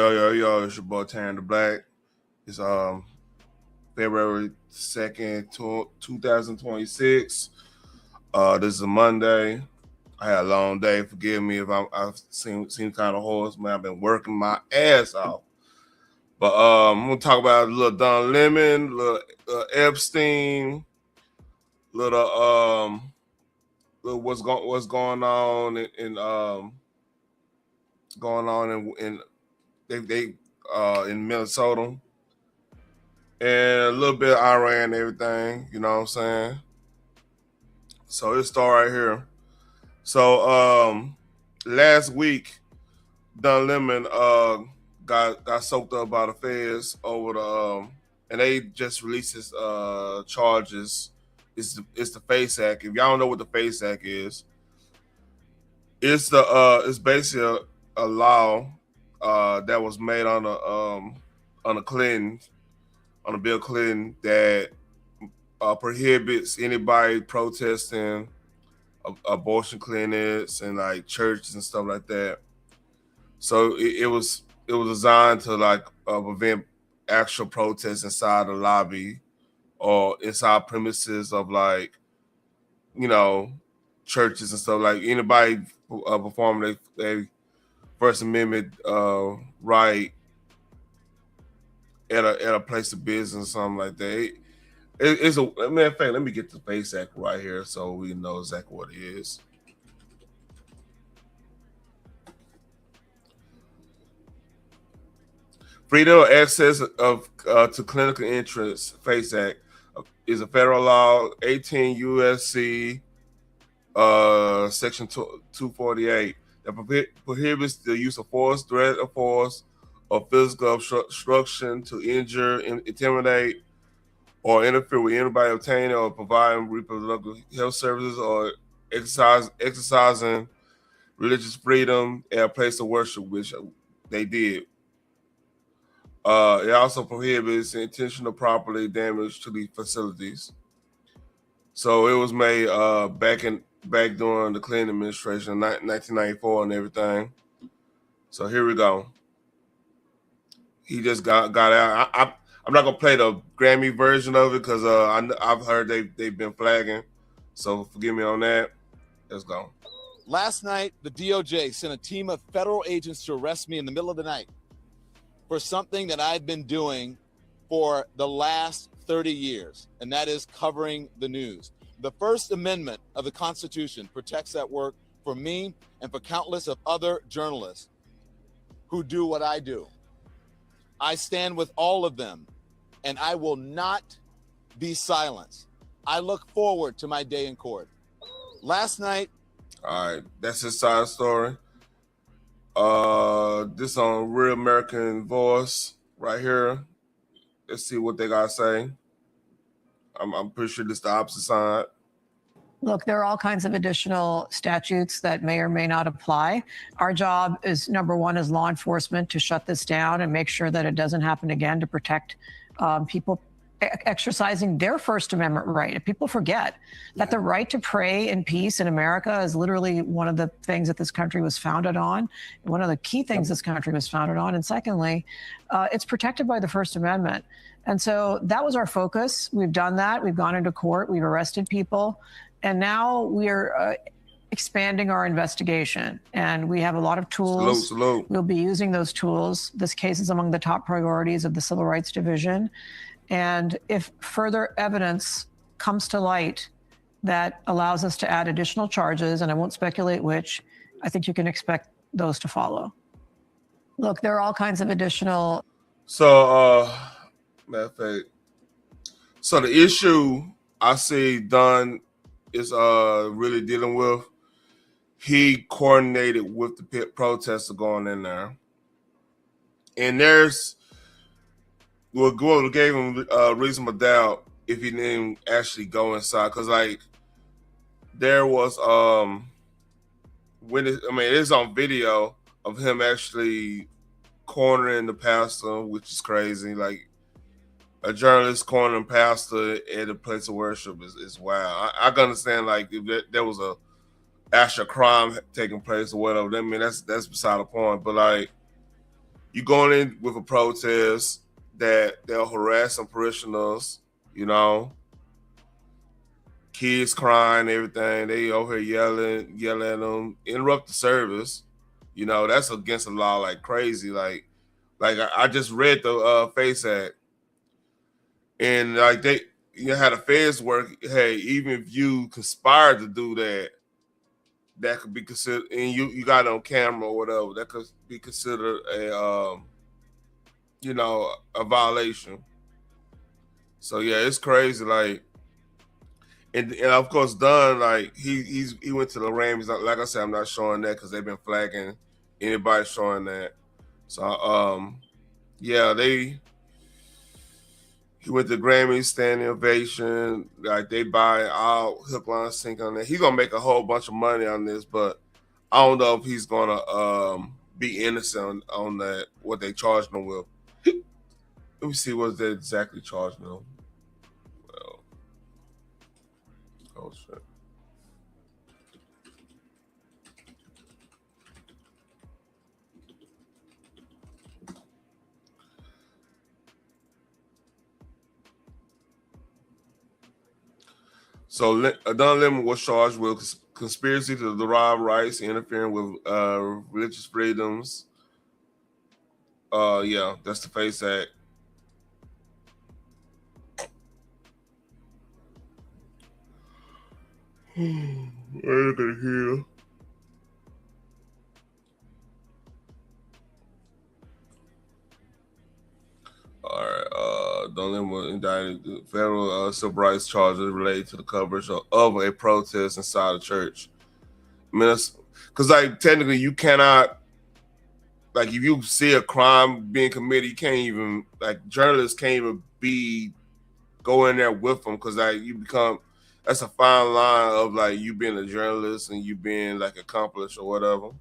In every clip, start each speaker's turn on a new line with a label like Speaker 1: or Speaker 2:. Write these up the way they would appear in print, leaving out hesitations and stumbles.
Speaker 1: Yo, it's your boy Taryn the Black. It's February 2nd, 2026. This is a Monday. I had a long day. Forgive me if I've seem kind of hoarse, man. I've been working my ass off. But I'm gonna talk about a little Don Lemon, little Epstein, little what's going on in Minnesota, and a little bit of Iran and everything, you know what I'm saying? So this start right here. So last week, Don Lemon got soaked up by the feds over the and they just released his charges. It's the FACE Act. If y'all don't know what the FACE Act is, it's basically a law that was made on Bill Clinton that prohibits anybody protesting abortion clinics and like churches and stuff like that. So it was designed to like prevent actual protests inside the lobby or inside premises of like, you know, churches and stuff. Like anybody performing a First Amendment right at a place of business or something like that. It's a matter of fact. Let me get the FACE Act right here so we know exactly what it is. Freedom of access to clinical entrance, FACE Act, is a federal law, 18 U.S.C. Section 248, that prohibits the use of force, threat of force, or physical obstruction to injure, intimidate, or interfere with anybody obtaining or providing reproductive health services or exercising religious freedom at a place of worship, which they did. It also prohibits intentional property damage to the facilities. So it was made back during the Clinton administration, 1994 and everything. So here we go. He just got out. I'm not gonna play the Grammy version of it because I've heard they've been flagging. So forgive me on that. Let's go.
Speaker 2: Last night, the DOJ sent a team of federal agents to arrest me in the middle of the night for something that I've been doing for the last 30 years, and that is covering the news. The First Amendment of the Constitution protects that work for me and for countless of other journalists who do what I do. I stand with all of them, and I will not be silenced. I look forward to my day in court. Last night.
Speaker 1: All right, that's his side story. This on Real American Voice right here. Let's see what they got to say. I'm pretty sure this is the opposite side.
Speaker 3: Look, there are all kinds of additional statutes that may or may not apply. Our job is, number one, as law enforcement, to shut this down and make sure that it doesn't happen again, to protect people exercising their First Amendment right. If people forget that the right to pray in peace in America is literally one of the things that this country was founded on, one of the key things this country was founded on. And secondly, it's protected by the First Amendment. And so that was our focus. We've done that. We've gone into court. We've arrested people. And now we're expanding our investigation. And we have a lot of tools.
Speaker 1: Salute.
Speaker 3: We'll be using those tools. This case is among the top priorities of the Civil Rights Division. And if further evidence comes to light that allows us to add additional charges, and I won't speculate which, I think you can expect those to follow. Look, there are all kinds of additional.
Speaker 1: So, matter of fact, so the issue I see Don is really dealing with, he coordinated with the protesters going in there. And Google gave him reasonable doubt if he didn't actually go inside, because like there was it's on video of him actually cornering the pastor, which is crazy. Like a journalist cornering pastor at a place of worship is wild. I can understand like if there was a actual crime taking place or whatever. I mean that's beside the point. But like you going in with a protest that they'll harass some parishioners, you know, kids crying, everything. They over here yelling at them, interrupt the service. You know, that's against the law like crazy. Like I just read the FACE Act, and like they, you know, how the feds work. Hey, even if you conspire to do that, that could be considered, and you got it on camera or whatever, that could be considered a you know, a violation. So yeah, it's crazy. Like, and of course, Dunn, like he went to the Rammies. Like I said, I'm not showing that because they've been flagging anybody showing that. So yeah, he went to Grammys, standing ovation. Like they buy all hook, line, sinker on that. He's gonna make a whole bunch of money on this, but I don't know if he's gonna be innocent on that. What they charged him with. Let me see what they exactly charged him. Well, oh shit. So Don Lemon was charged with conspiracy to derive rights, interfering with religious freedoms. Yeah, that's the FACE Act. Look at here. All right. Don Lemon was indicted with federal civil rights charges related to the coverage of a protest inside a church. I mean, because like technically you cannot, like if you see a crime being committed, you can't even, like journalists can't even go in there with them, because like you become, that's a fine line of like you being a journalist and you being like accomplished or whatever.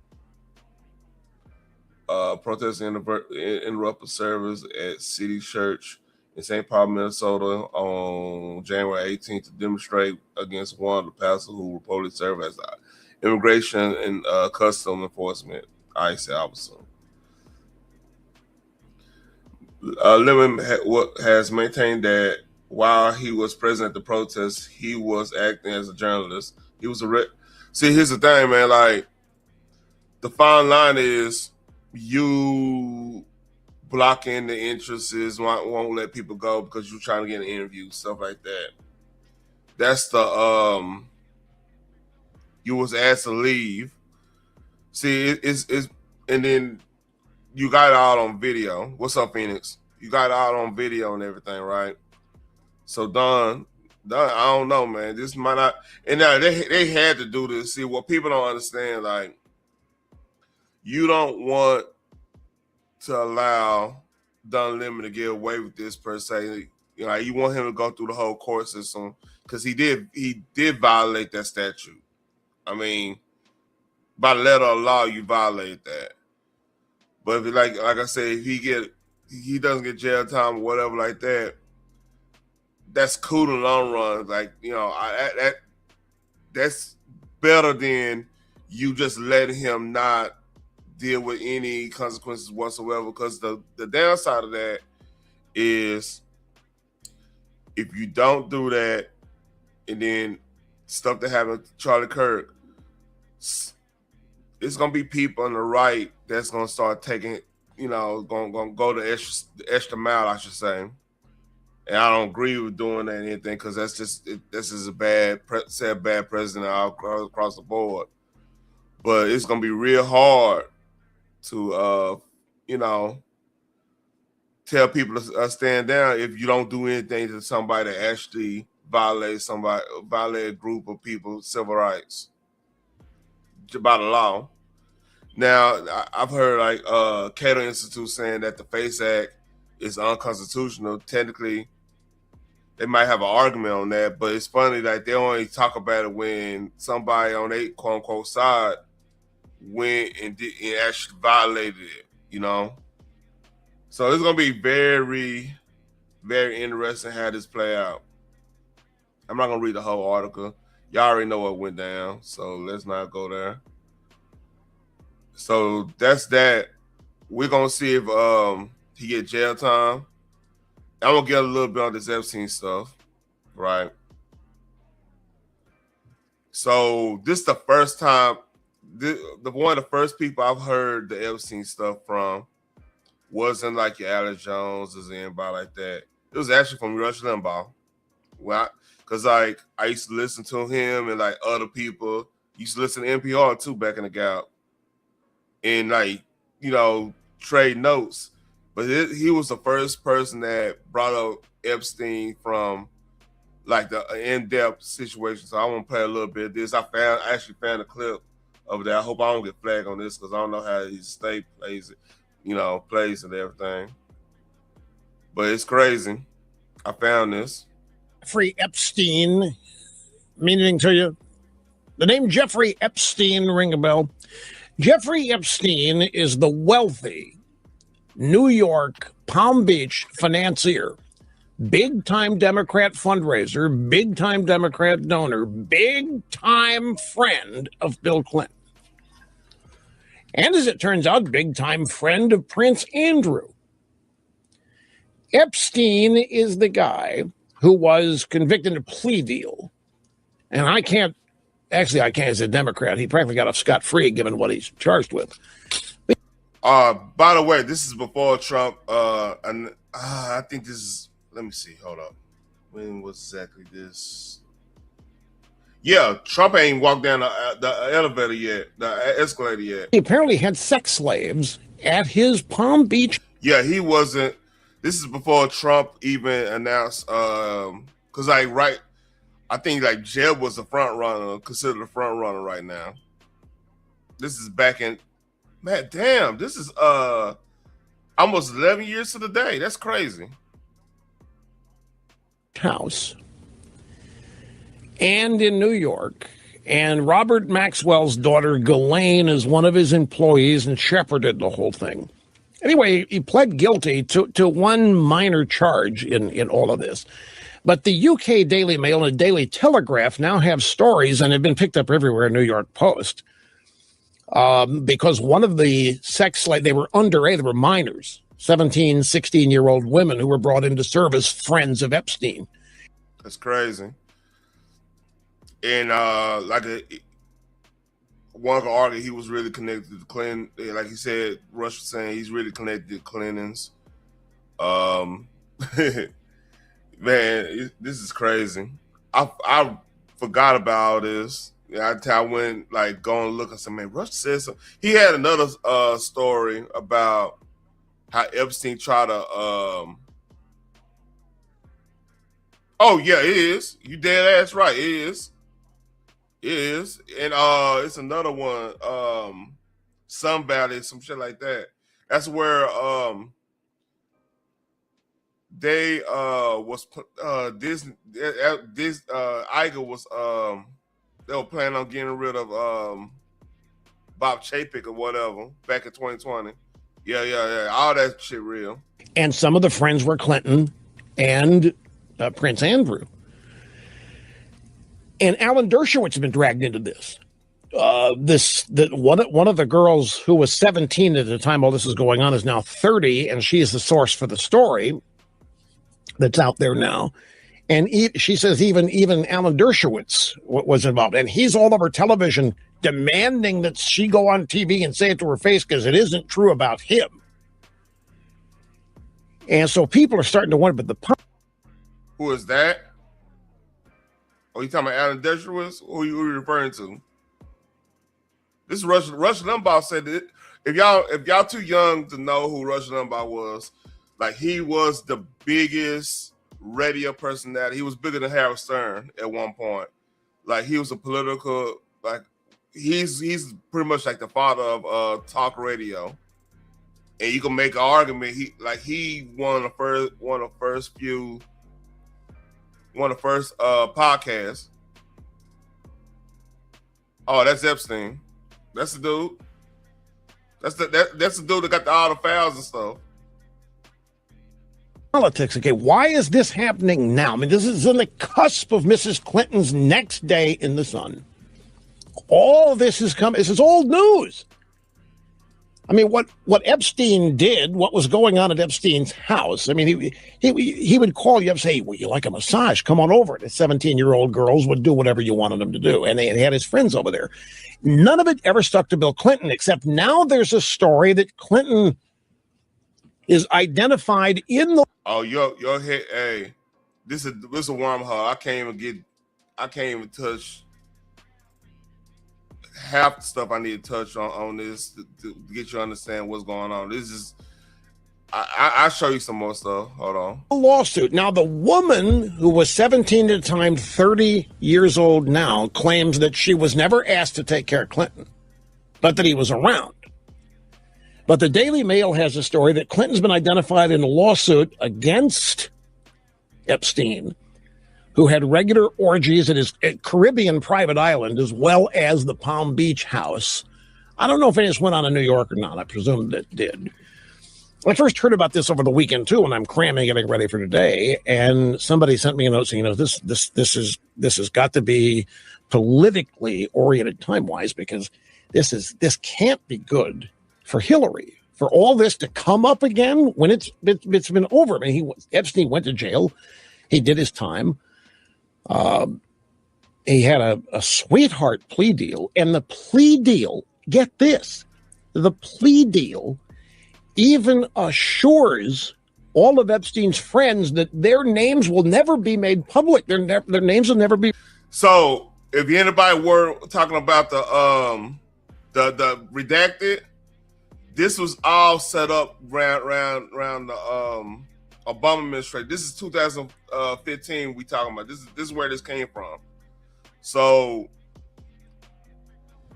Speaker 1: Protesting interrupted service at City Church in St. Paul, Minnesota on January 18th to demonstrate against one of the pastors who reportedly served as immigration and custom enforcement ICE officer. Lemon has maintained that while he was present at the protest, he was acting as a journalist. He was see, here's the thing, man. Like, the fine line is you blocking the interests, won't let people go because you're trying to get an interview, stuff like that. That's the you was asked to leave. See, it's and then you got it all on video. What's up, Phoenix? You got it all on video and everything, right? So Don, I don't know, man. This might not. And now they had to do this. See, what people don't understand, like, you don't want to allow Don Lemon to get away with this per se. You know, you want him to go through the whole court system because he did violate that statute. I mean, by the letter of law, you violate that. But if, like I said, if he doesn't get jail time or whatever like that, that's cool in the long run. Like, you know, that's better than you just letting him not deal with any consequences whatsoever. Because the downside of that is if you don't do that, and then stuff that happened to Charlie Kirk, it's gonna be people on the right that's gonna start taking, you know, gonna go the extra mile, I should say. And I don't agree with doing that anything, because that's just this is a bad president all across the board. But it's gonna be real hard to you know, tell people to stand down if you don't do anything to somebody that actually violate a group of people's civil rights by the law. Now, I've heard like Cato Institute saying that the FACE Act is unconstitutional. Technically, they might have an argument on that, but it's funny that they only talk about it when somebody on their quote unquote side went and actually violated it, you know. So it's gonna be very, very interesting how this play out. I'm not gonna read the whole article. Y'all already know what went down, so let's not go there. So that's that. we're gonna see if he get jail time. I'm gonna get a little bit on this Epstein stuff, right? So this is the first time, one of the first people I've heard the Epstein stuff from wasn't like your Alex Jones or anybody like that. It was actually from Rush Limbaugh. Because like I used to listen to him and like other people used to listen to NPR too back in the Gap, and like trade notes. But he was the first person that brought up Epstein from like the in-depth situation. So I want to play a little bit of this. I actually found a clip of that. I hope I don't get flagged on this because I don't know how his state plays it, plays and everything. But it's crazy. I found this.
Speaker 4: Jeffrey Epstein, meaning to you? The name Jeffrey Epstein ring a bell? Jeffrey Epstein is the wealthy New York, Palm Beach financier, big-time Democrat fundraiser, big-time Democrat donor, big-time friend of Bill Clinton. And as it turns out, big-time friend of Prince Andrew. Epstein is the guy who was convicted in a plea deal. And I can't as a Democrat. He practically got off scot-free given what he's charged with.
Speaker 1: By the way, this is before Trump. And I think this is, let me see, hold up. When was exactly this? Yeah, Trump ain't walked down the elevator yet, the escalator yet.
Speaker 4: He apparently had sex slaves at his Palm Beach.
Speaker 1: Yeah, he wasn't. This is before Trump even announced, because I think like Jeb was the front runner, considered the front runner right now. This is back in, man, damn, this is almost 11 years to the day. That's crazy.
Speaker 4: House and in New York, and Robert Maxwell's daughter Ghislaine is one of his employees and shepherded the whole thing. Anyway, he pled guilty to one minor charge in all of this. But the UK Daily Mail and Daily Telegraph now have stories, and have been picked up everywhere in New York Post, because one of the sex slaves, they were underage, they were minors, 17, 16-year-old women who were brought in to serve as friends of Epstein.
Speaker 1: That's crazy. And one could argue he was really connected to Clinton. Like he said, Rush was saying he's really connected to Clintons. Man, this is crazy. I forgot about all this. I went go and look and said, man, Rush said something. He had another story about how Epstein tried to. Oh yeah, it is. You dead ass right. It is. It is, and it's another one. Sun Valley, some shit like that. That's where they was Disney. This Iger was they were planning on getting rid of Bob Chapek or whatever back in 2020. Yeah. All that shit real.
Speaker 4: And some of the friends were Clinton and Prince Andrew. And Alan Dershowitz has been dragged into this. One of the girls who was 17 at the time all this is going on is now 30, and she is the source for the story that's out there now. And she says even Alan Dershowitz was involved, and he's all over television demanding that she go on TV and say it to her face because it isn't true about him. And so people are starting to wonder, but
Speaker 1: who is that? Oh, you talking about Alan Dershowitz? Who are you referring to? This is Rush Limbaugh said that if y'all too young to know who Rush Limbaugh was, he was the biggest radio personality. He was bigger than Howard Stern at one point. He was a political, he's pretty much like the father of talk radio. And you can make an argument. He one of the first podcasts. Oh, that's Epstein. That's the dude. That's the dude that got all the files and stuff.
Speaker 4: Politics. Okay, why is this happening now? I mean, this is on the cusp of Mrs. Clinton's next day in the sun. All this is coming. This is old news. I mean, what Epstein did, what was going on at Epstein's house. I mean, he would call you up and say, "Well, you like a massage? Come on over." The 17-year-old girls would do whatever you wanted them to do, and they had his friends over there. None of it ever stuck to Bill Clinton, except now there's a story that Clinton is identified in the.
Speaker 1: Oh, your head. Hey, this is a wormhole. I can't even touch half the stuff I need to touch on this to get you to understand what's going on. This is, I'll show you some more stuff. Hold on.
Speaker 4: Lawsuit. Now, the woman who was 17 at the time, 30 years old now, claims that she was never asked to take care of Clinton, but that he was around. But the Daily Mail has a story that Clinton's been identified in a lawsuit against Epstein, who had regular orgies at his Caribbean private island, as well as the Palm Beach house. I don't know if any of this went on in New York or not. I presume that did. I first heard about this over the weekend, too, when I'm cramming, getting ready for today. And somebody sent me a note saying, this has got to be politically oriented time-wise, because this can't be good for Hillary. For all this to come up again when it's been over. I mean, Epstein went to jail. He did his time. He had a sweetheart plea deal, and the plea deal, get this, the plea deal even assures all of Epstein's friends that their names will never be made public. Their names will never be.
Speaker 1: So if anybody were talking about the redacted, this was all set up around the Obama administration. This is 2015 we talking about. This is where this came from. So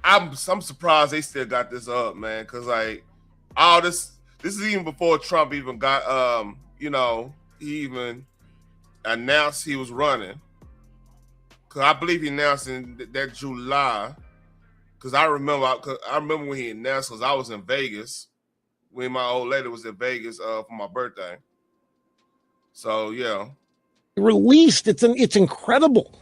Speaker 1: I'm surprised they still got this up, man, because like all this is even before Trump even got he even announced he was running. Cause I believe he announced in that July. Cause I remember when he announced, because I was in Vegas when my old lady was in Vegas for my birthday. So yeah,
Speaker 4: released. It's incredible,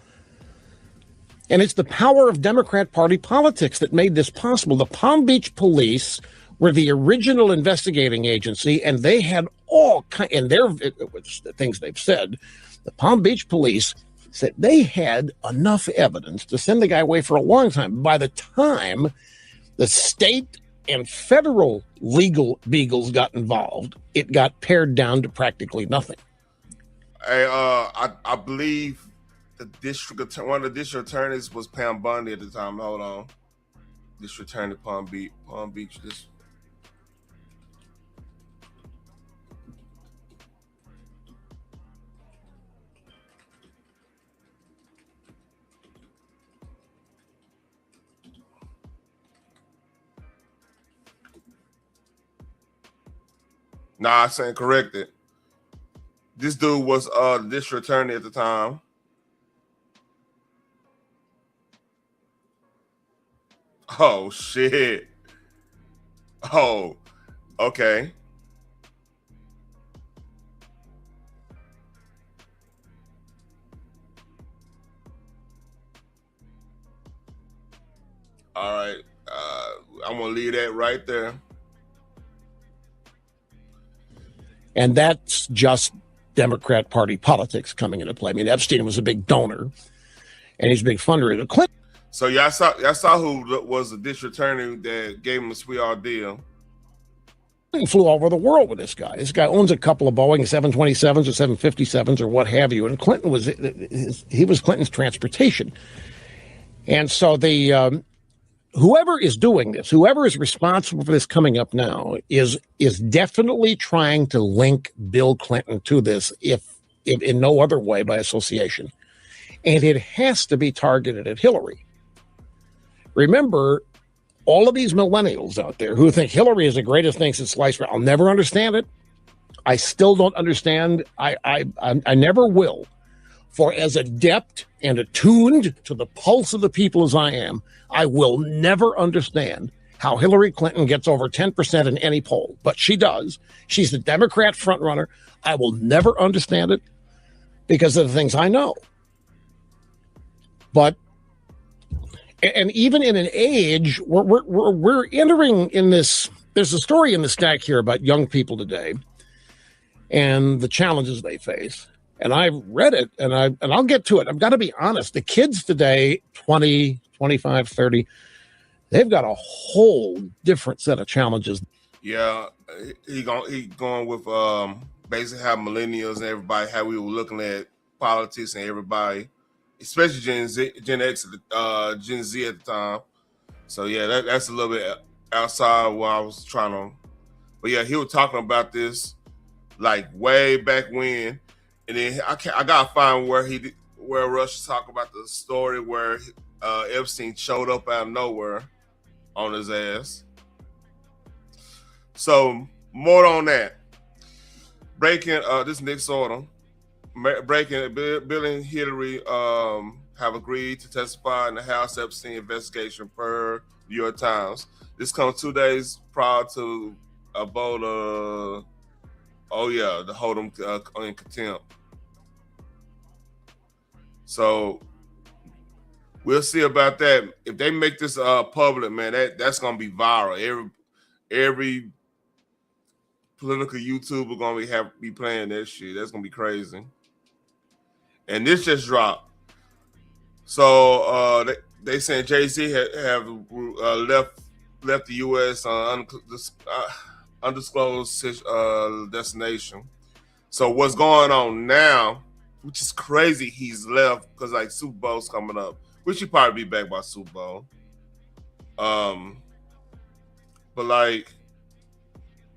Speaker 4: and it's the power of Democrat Party politics that made this possible. The Palm Beach police were the original investigating agency, and they had all kinds. And the things they've said, the Palm Beach police said they had enough evidence to send the guy away for a long time. By the time the state and federal legal beagles got involved, it got pared down to practically nothing.
Speaker 1: I believe one of the district attorneys was Pam Bondi at the time. Hold on, district attorney Palm Beach. This. Nah, I stand corrected. This dude was the district attorney at the time. Oh shit. Oh, okay. All right. I'm gonna leave that right there.
Speaker 4: And that's just Democrat Party politics coming into play. I mean, Epstein was a big donor, and he's a big fundraiser. Clinton.
Speaker 1: So y'all saw who was the district attorney that gave him a sweetheart deal.
Speaker 4: Flew all over the world with this guy. This guy owns a couple of Boeing 727s or 757s or what have you. And Clinton was Clinton's transportation. And so whoever is doing this, whoever is responsible for this coming up now, is definitely trying to link Bill Clinton to this, if in no other way by association. And it has to be targeted at Hillary. Remember, all of these millennials out there who think Hillary is the greatest thing since sliced bread, I'll never understand it. I still don't understand. I never will. For as adept and attuned to the pulse of the people as I am, I will never understand how Hillary Clinton gets over 10% in any poll. But she does. She's the Democrat frontrunner. I will never understand it because of the things I know. But, and even in an age, we're entering in this There's a story in the stack here about young people today and the challenges they face. And I read it, and I'll get to it. I've got to be honest. The kids today, 20, 25, 30, they've got a whole different set of challenges.
Speaker 1: Yeah, he going with basically how millennials and everybody, how we were looking at politics and everybody, especially Gen Z, Gen X, Gen Z at the time. So yeah, that's a little bit outside what I was trying to. But yeah, he was talking about this like way back when, and then I gotta find where Rush talked about the story where Epstein showed up out of nowhere on his ass. So more on that. Breaking this Nick Sorter. Breaking Bill and Hillary have agreed to testify in the House Epstein investigation per New York Times. This comes 2 days prior to a vote to hold them in contempt. So we'll see about that. If they make this public, man, that's gonna be viral. Every political YouTuber gonna be playing that shit. That's gonna be crazy. And this just dropped. So they saying Jay-Z have left the U.S. on undisclosed destination. So what's going on now, which is crazy, he's left because like Super Bowl's coming up, which he probably be back by Super Bowl. But like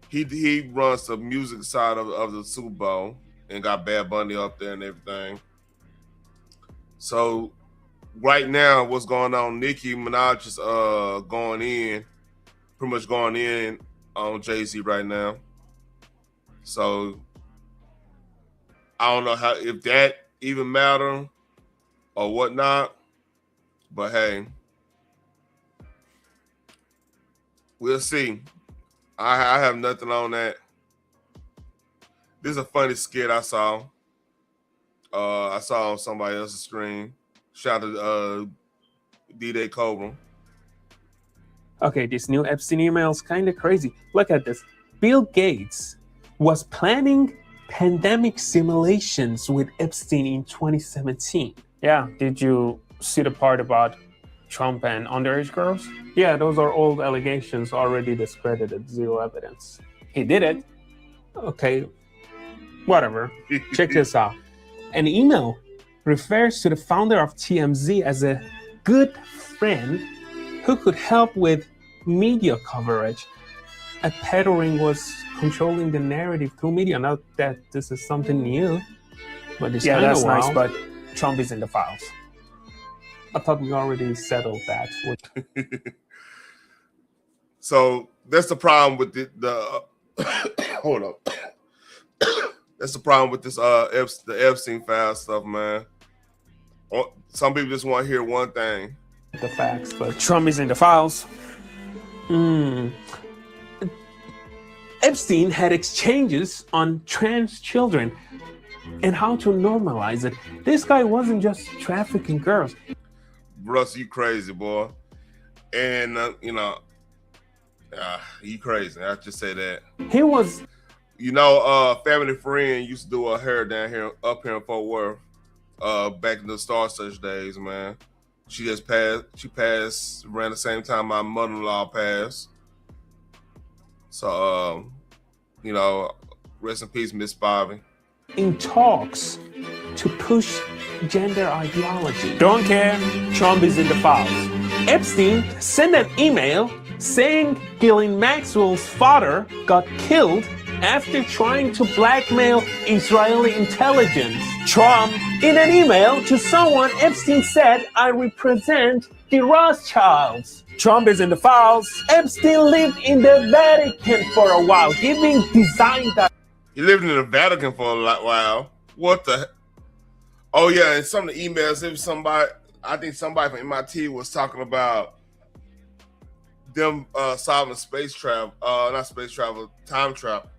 Speaker 1: he runs the music side of the Super Bowl and got Bad Bunny up there and everything. So right now, what's going on? Nicki Minaj is pretty much going in on Jay-Z right now. So I don't know if that even matter or whatnot, but hey, we'll see. I have nothing on that. This is a funny skit I saw. I saw on somebody else's stream. Shout out to D-Day Cobra.
Speaker 5: Okay, this new Epstein email is kind of crazy. Look at this. Bill Gates was planning pandemic simulations with Epstein in 2017. Yeah, did you see the part about Trump and underage girls? Yeah, those are old allegations already discredited, zero evidence. He did it. Okay, whatever. Check this out. An email refers to the founder of TMZ as a good friend who could help with media coverage. A pedo ring was controlling the narrative through media. Not that this is something new, but it's
Speaker 6: yeah, that's
Speaker 5: wild.
Speaker 6: nice, but Trump is in the files.
Speaker 5: I thought we already settled that.
Speaker 1: So that's the problem with the hold up. That's the problem with this the Epstein file stuff, man. Some people just want to hear one thing.
Speaker 5: The facts, but
Speaker 6: Trump is in the files.
Speaker 5: Epstein had exchanges on trans children and how to normalize it. This guy wasn't just trafficking girls.
Speaker 1: Russ, you crazy, boy. And, you crazy. I just say that.
Speaker 5: He was...
Speaker 1: Family Friend used to do her hair up here in Fort Worth back in the Star Search days, man. She passed around the same time my mother-in-law passed. So, rest in peace, Miss Bobby.
Speaker 5: In talks to push gender ideology.
Speaker 6: Don't care.
Speaker 5: Trump is in the files. Epstein sent an email saying Ghislaine Maxwell's father got killed after trying to blackmail Israeli intelligence. Trump, in an email to someone, Epstein said, "I represent the Rothschilds."
Speaker 6: Trump is in the files.
Speaker 5: Epstein lived in the Vatican for a while, giving design that.
Speaker 1: He lived in the Vatican for a while. What the? Oh yeah, and some of the emails, it was somebody from MIT was talking about them solving time travel,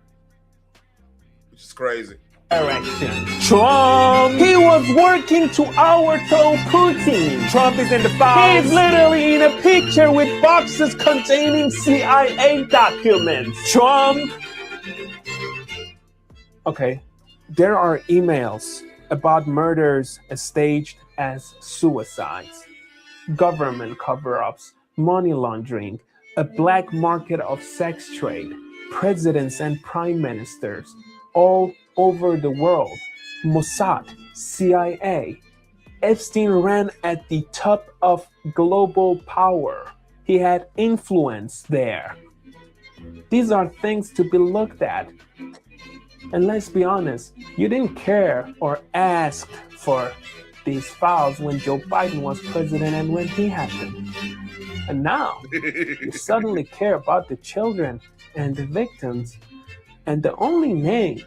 Speaker 1: which is crazy.
Speaker 5: direction. Trump! He was working to overthrow Putin.
Speaker 6: Trump is in the files.
Speaker 5: He's literally in a picture with boxes containing CIA documents.
Speaker 6: Trump.
Speaker 5: Okay, there are emails about murders staged as suicides, government cover-ups, money laundering, a black market of sex trade, presidents and prime ministers all over the world, Mossad, CIA. Epstein ran at the top of global power. He had influence there. These are things to be looked at. And let's be honest, you didn't care or ask for these files when Joe Biden was president and when he had them. And now, you suddenly care about the children and the victims. And the only name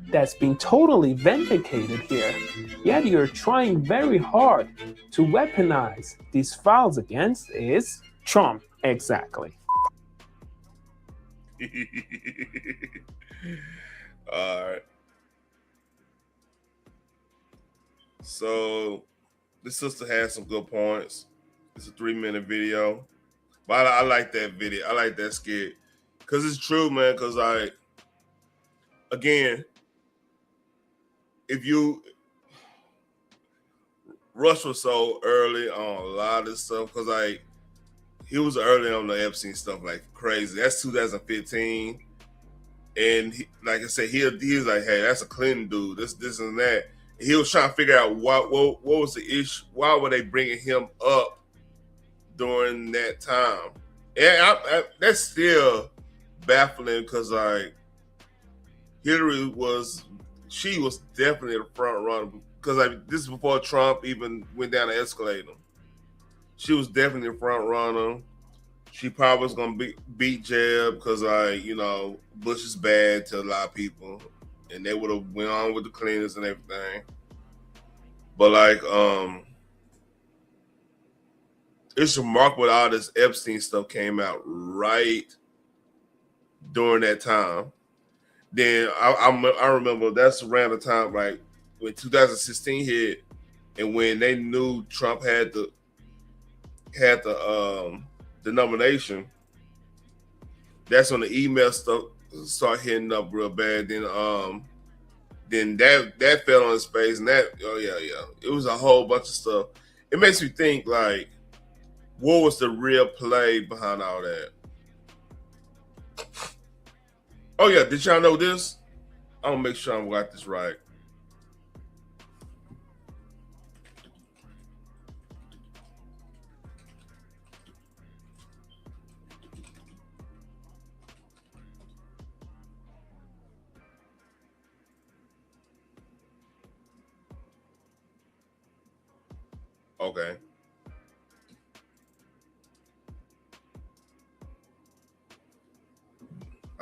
Speaker 5: that's been totally vindicated here, yet you're trying very hard to weaponize these files against, is Trump. Exactly.
Speaker 1: All right. So the sister has some good points. It's a 3-minute video, but I like that video. I like that skit because it's true, man. Because again, if you Rush was so early on a lot of this stuff because he was early on the Epstein stuff like crazy. That's 2015. And like I said, he was like, "Hey, that's a Clinton dude. This and that." And he was trying to figure out what was the issue. Why were they bringing him up during that time? And that's still baffling because Hillary was definitely the front runner because this is before Trump even went down the escalator. She was definitely the front runner. She probably was gonna beat Jeb because Bush is bad to a lot of people, and they would have went on with the Clintons and everything. But it's remarkable that all this Epstein stuff came out right during that time. Then I remember that's around the time when 2016 hit, and when they knew Trump had the nomination, that's when the email stuff started hitting up real bad. Then that fell on his face, and it was a whole bunch of stuff. It makes me think what was the real play behind all that? Oh yeah, did y'all know this? I'm gonna make sure I got this right. Okay.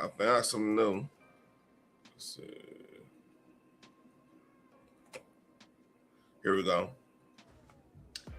Speaker 1: I found something new. Let's see. Here we go.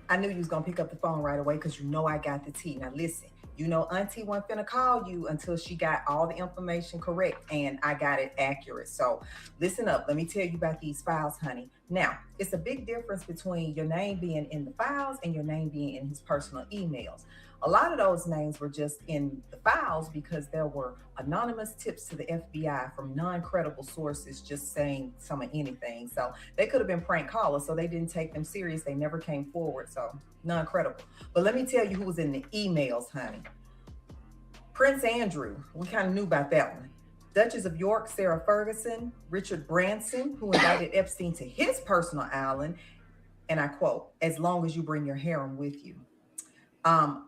Speaker 7: I knew you was gonna pick up the phone right away because I got the tea. Now listen, Auntie wasn't finna call you until she got all the information correct and I got it accurate. So listen up, let me tell you about these files, honey. Now, it's a big difference between your name being in the files and your name being in his personal emails. A lot of those names were just in the files because there were anonymous tips to the FBI from non-credible sources just saying some of anything. So they could have been prank callers, so they didn't take them serious. They never came forward, so non-credible. But let me tell you who was in the emails, honey. Prince Andrew, we kind of knew about that one. Duchess of York, Sarah Ferguson, Richard Branson, who invited Epstein to his personal island, and I quote, "as long as you bring your harem with you."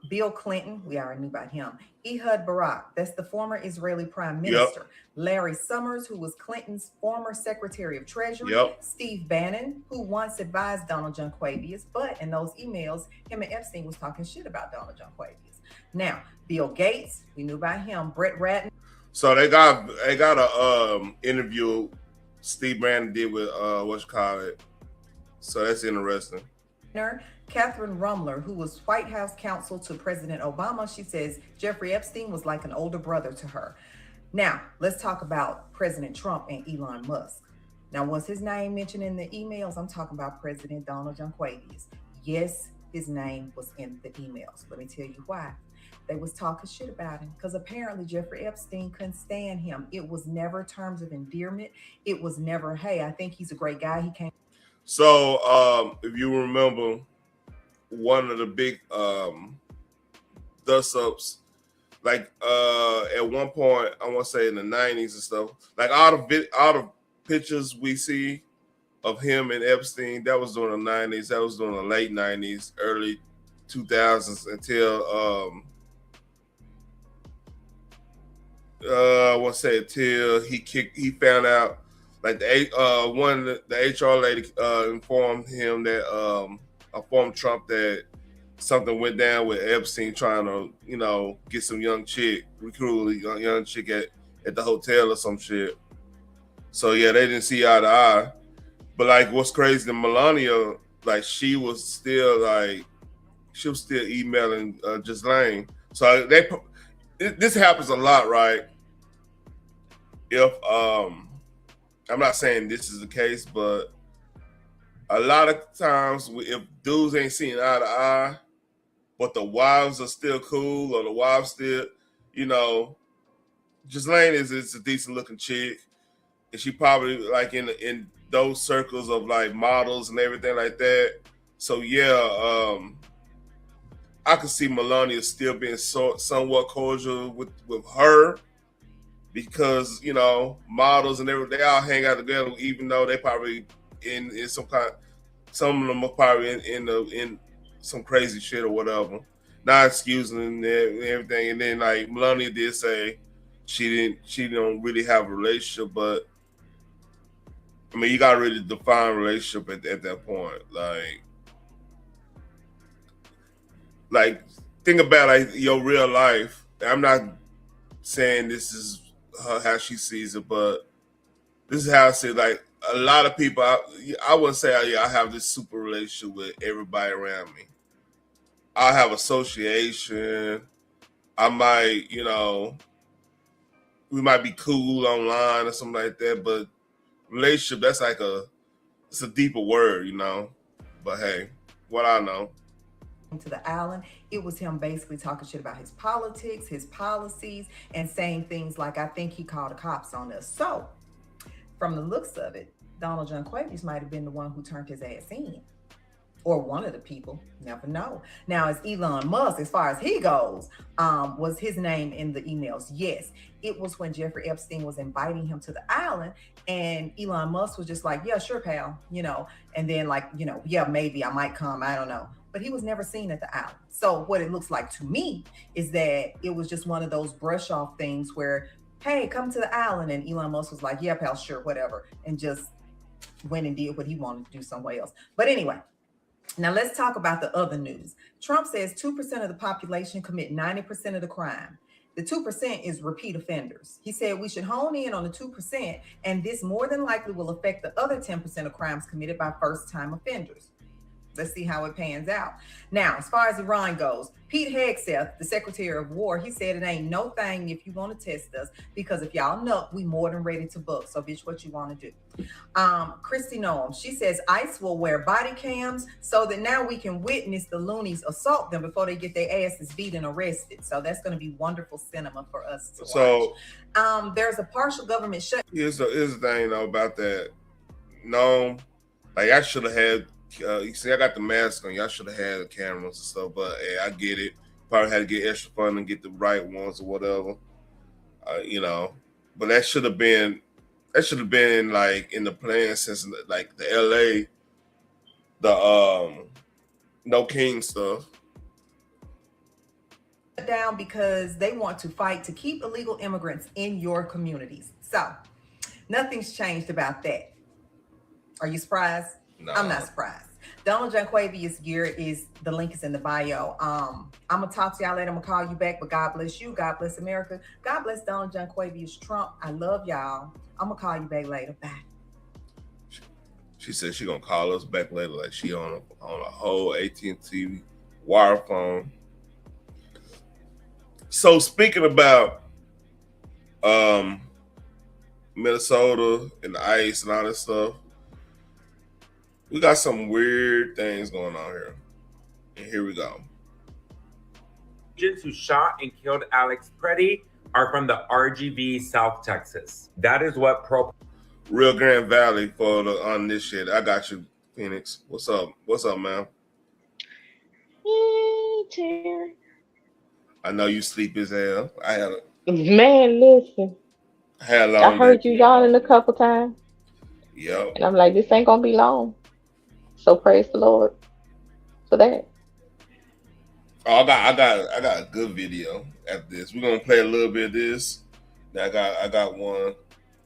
Speaker 7: Bill Clinton, we already knew about him. Ehud Barak, that's the former Israeli prime minister.
Speaker 1: Yep.
Speaker 7: Larry Summers, who was Clinton's former secretary of treasury.
Speaker 1: Yep.
Speaker 7: Steve Bannon, who once advised Donald Junquavius, but in those emails, him and Epstein was talking shit about Donald Junquavius. Now, Bill Gates, we knew about him. Brett Ratner.
Speaker 1: So they got a interview Steve Bannon did with so that's interesting.
Speaker 7: Catherine Rumler, who was White House counsel to President Obama, she says Jeffrey Epstein was like an older brother to her. Now, let's talk about President Trump and Elon Musk. Now, was his name mentioned in the emails? I'm talking about President Donald Junquavius. Yes, his name was in the emails. Let me tell you why. They was talking shit about him because apparently Jeffrey Epstein couldn't stand him. It was never terms of endearment. It was never, hey, I think he's a great guy. He came.
Speaker 1: So if you remember, one of the big dust ups, like at one point, I want to say in the 90s and stuff, like all the pictures we see of him and Epstein, that was during the 90s, that was during the late 90s, early 2000s until I want to say until he found out, like the HR lady informed him that informed Trump that something went down with Epstein trying to get some young chick, recruit a young chick at the hotel or some shit. So yeah, they didn't see eye to eye. But like, what's crazy to Melania, like she was still emailing Ghislaine. So this happens a lot, right? If I'm not saying this is the case, but a lot of times if dudes ain't seeing eye to eye, but the wives are still cool, or the wives still, Ghislaine is a decent looking chick, and she probably like in those circles of like models and everything like that. So yeah, I could see Melania still being somewhat cordial with her, because models and everything, they all hang out together, even though they probably in some of them are probably in some crazy shit or whatever. Not excusing everything. And then like Melania did say she don't really have a relationship, but I mean, you gotta really define relationship at that point. Like think about like your real life. I'm not saying this is how she sees it, but this is how I see it. Like a lot of people, I wouldn't say I have this super relationship with everybody around me. I have association. I might, we might be cool online or something like that, but relationship, that's like it's a deeper word, But hey, what I know.
Speaker 7: To the island, it was him basically talking shit about his politics, his policies, and saying things like, I think he called the cops on us. So from the looks of it, Donald Junquavius might have been the one who turned his ass in, or one of the people. Never know. Now, as Elon Musk, as far as he goes, was his name in the emails? Yes. It was when Jeffrey Epstein was inviting him to the island, and Elon Musk was just like, yeah, sure, pal, and then like, yeah, maybe I might come, I don't know. But he was never seen at the island. So what it looks like to me is that it was just one of those brush off things where, hey, come to the island. And Elon Musk was like, yeah, pal, sure, whatever. And just went and did what he wanted to do somewhere else. But anyway, now let's talk about the other news. Trump says 2% of the population commit 90% of the crime. The 2% is repeat offenders. He said we should hone in on the 2%, and this more than likely will affect the other 10% of crimes committed by first-time offenders. Let's see how it pans out. Now, as far as Iran goes, Pete Hegseth, the Secretary of War, he said it ain't no thing if you want to test us, because if y'all know, we more than ready to book. So, bitch, what you want to do? Christy Noam, she says ICE will wear body cams so that now we can witness the loonies assault them before they get their asses beat and arrested. So that's going to be wonderful cinema for us to watch. There's a partial government shut.
Speaker 1: Here's the thing though about that. No, like I should have had. You see, I got the mask on. Y'all should have had cameras and stuff, but hey, I get it. Probably had to get extra fun and get the right ones or whatever, But that should have been like in the plan since like the LA, the No King stuff.
Speaker 7: Down because they want to fight to keep illegal immigrants in your communities. So nothing's changed about that. Are you surprised? No. I'm not surprised. Donald Junquavius gear is the link is in the bio. I'm gonna talk to y'all later. I'm gonna call you back, but God bless you. God bless America. God bless Donald Junquavius Trump. I love y'all. I'm gonna call you back later. Bye.
Speaker 1: She said she gonna call us back later, like she on a whole AT&T wire phone. So speaking about Minnesota and the ice and all that stuff. We got some weird things going on here. And here we go.
Speaker 8: Agents who shot and killed Alex Preddy are from the RGV, South Texas. That is what
Speaker 1: Rio Grande Valley on this shit. I got you, Phoenix. What's up? What's up, man?
Speaker 9: Hey, Terry.
Speaker 1: I know you sleep as hell.
Speaker 9: Man, listen. I heard
Speaker 1: day.
Speaker 9: you yawning a couple times,
Speaker 1: Yep.
Speaker 9: and I'm like, this ain't gonna be long. So praise the Lord for that.
Speaker 1: Oh, I got a good video after this. We're gonna play a little bit of this. Now I got one,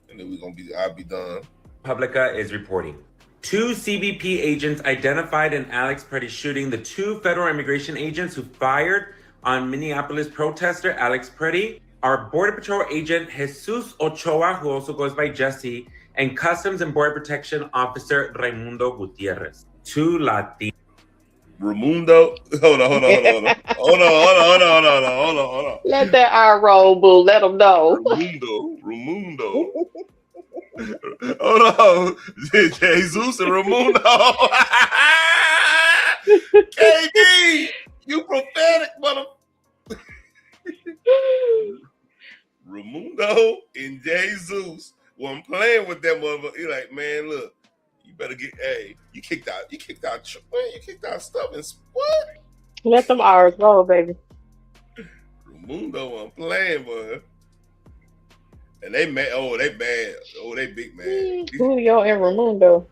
Speaker 1: and then I'll be done.
Speaker 8: Publica is reporting. 2 CBP agents identified in Alex Preddy shooting. The 2 federal immigration agents who fired on Minneapolis protester Alex Preddy are Border Patrol agent Jesus Ochoa, who also goes by Jesse, and Customs and Border Protection Officer Raimundo Gutierrez. 2 Latinos.
Speaker 1: Raimundo, hold on.
Speaker 9: Let that eye roll, boo. Let them know.
Speaker 1: Raimundo. Hold on, Jesus and Raimundo. KB, you prophetic, mother. Raimundo and Jesus. When I'm playing with that mother, he like, man, look, you better get you kicked out stuff and what?
Speaker 9: Let them R's roll, baby.
Speaker 1: Raimundo, I'm playing, boy. And they mad. They bad. They big mad.
Speaker 9: Julio and Raimundo.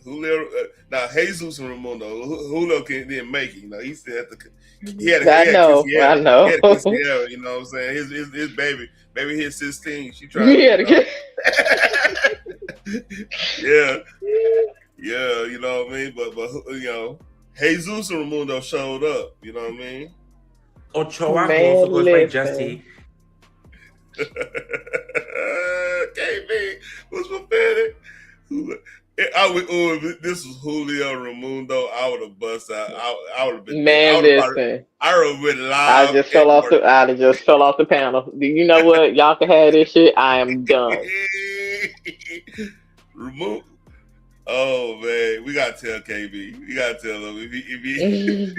Speaker 1: Julio, now Jesus and Raimundo. Julio didn't make it. You know, he still had to.
Speaker 9: I know.
Speaker 1: He had Christiana, you know what I'm saying? His baby hit 16. She tried. Yeah. You know what I mean. But you know, Jesus and Raimundo showed up. You know what I mean.
Speaker 8: Ochoa, who also goes by Jesse.
Speaker 1: KB was pathetic. This was Julio Raimundo. I would have bust out. I would have been.
Speaker 9: Man, listen.
Speaker 1: I would have been live.
Speaker 9: I just fell off the panel. You know what? Y'all can have this shit. I am done.
Speaker 1: Remove. Oh man, we gotta tell KB. We gotta tell him if he...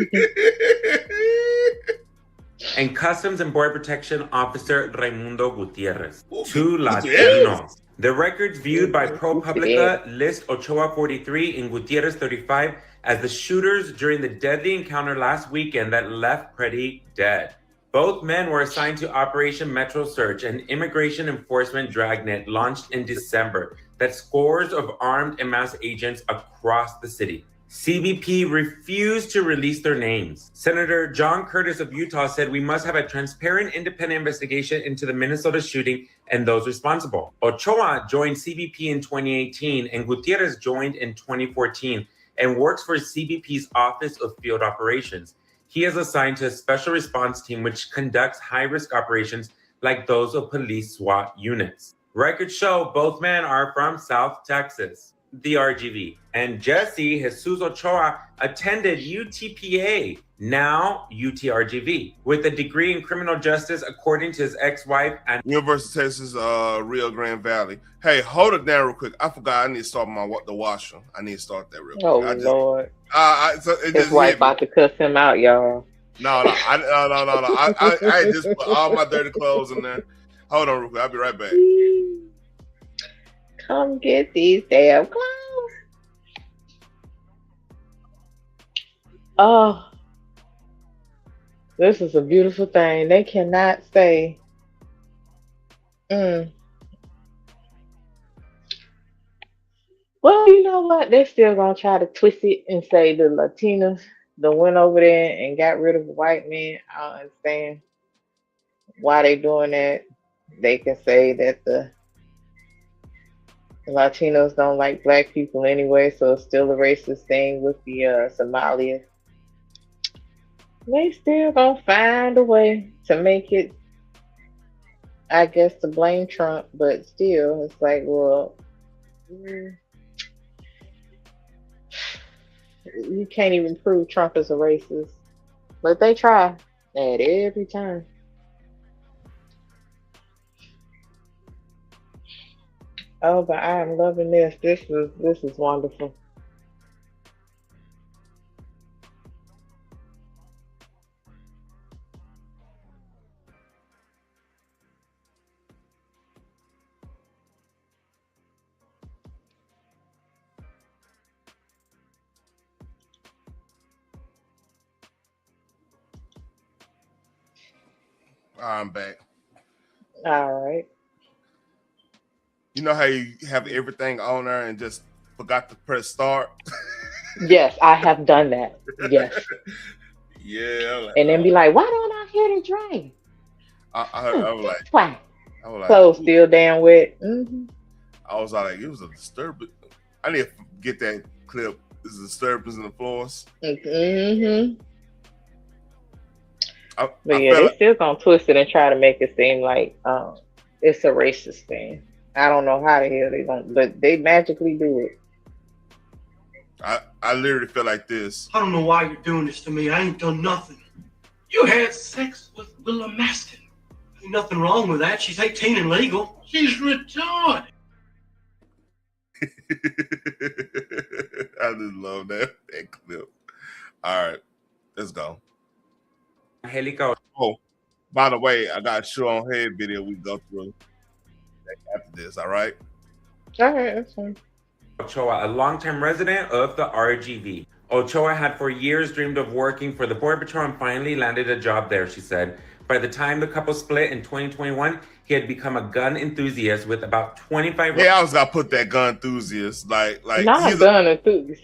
Speaker 8: And Customs and Border Protection Officer Raimundo Gutierrez. 2 Latinos. The records viewed by ProPublica list Ochoa 43 and Gutierrez 35 as the shooters during the deadly encounter last weekend that left Preddy dead. Both men were assigned to Operation Metro Search, an immigration enforcement dragnet launched in December that scores of armed and masked agents across the city. CBP refused to release their names. Senator John Curtis of Utah said we must have a transparent, independent investigation into the Minnesota shooting and those responsible. Ochoa joined CBP in 2018 and Gutierrez joined in 2014 and works for CBP's Office of Field Operations. He is assigned to a special response team which conducts high-risk operations like those of police SWAT units. Records show both men are from South Texas, the RGV. And Jesse Jesus Ochoa attended UTPA, now UTRGV, with a degree in criminal justice according to his ex-wife and
Speaker 1: University of Texas, Rio Grande Valley. Hey, hold it down real quick. I forgot I need to start the washer. I need to start that real quick.
Speaker 9: Oh, Lord. His
Speaker 1: just
Speaker 9: wife about to cuss him out, y'all.
Speaker 1: No. I just put all my dirty clothes in there. Hold on real quick. I'll be right back.
Speaker 9: Come get these damn clothes. Oh, this is a beautiful thing. They cannot say, Well, you know what? They're still gonna try to twist it and say the Latinos that went over there and got rid of the white men. I don't understand why they doing that. They can say that the Latinos don't like black people anyway, so it's still a racist thing with the Somalia. They still gonna find a way to make it, I guess, to blame Trump, but still, it's like, well, you can't even prove Trump is a racist, but they try at every time. Oh, but I am loving this. This is wonderful.
Speaker 1: I'm back.
Speaker 9: All right.
Speaker 1: You know how you have everything on there and just forgot to press start?
Speaker 9: Yes, I have done that. Yes.
Speaker 1: Yeah,
Speaker 9: And then be like, why don't I hear the drain?
Speaker 1: I was like,
Speaker 9: That's why.
Speaker 1: I was like,
Speaker 9: Clothes
Speaker 1: ooh.
Speaker 9: still damn wet. Mm-hmm.
Speaker 1: I was like, it was a disturbance. I need to get that clip. This is a disturbance in the floors.
Speaker 9: Mm-hmm.
Speaker 1: I
Speaker 9: But yeah,
Speaker 1: felt
Speaker 9: they
Speaker 1: like,
Speaker 9: still gonna twist it and try to make it seem like it's a racist thing. I don't know how the hell they gonna, but they magically do it.
Speaker 1: I literally feel like this.
Speaker 10: I don't know why you're doing this to me. I ain't done nothing. You had sex with Willa Maston. Ain't nothing wrong with that. She's 18 and legal. She's retarded.
Speaker 1: I just love that clip. All right, let's go.
Speaker 8: Angélica
Speaker 1: Oh, by the way, I got a show on head video we go through after this. All right.
Speaker 9: All right, that's fine.
Speaker 8: Ochoa, a longtime resident of the RGV. Ochoa had for years dreamed of working for the Border Patrol and finally landed a job there, she said. By the time the couple split in 2021, he had become a gun enthusiast with about 25.
Speaker 1: Yeah, I was gonna put that gun enthusiast. Like
Speaker 9: Not
Speaker 1: he's
Speaker 9: done.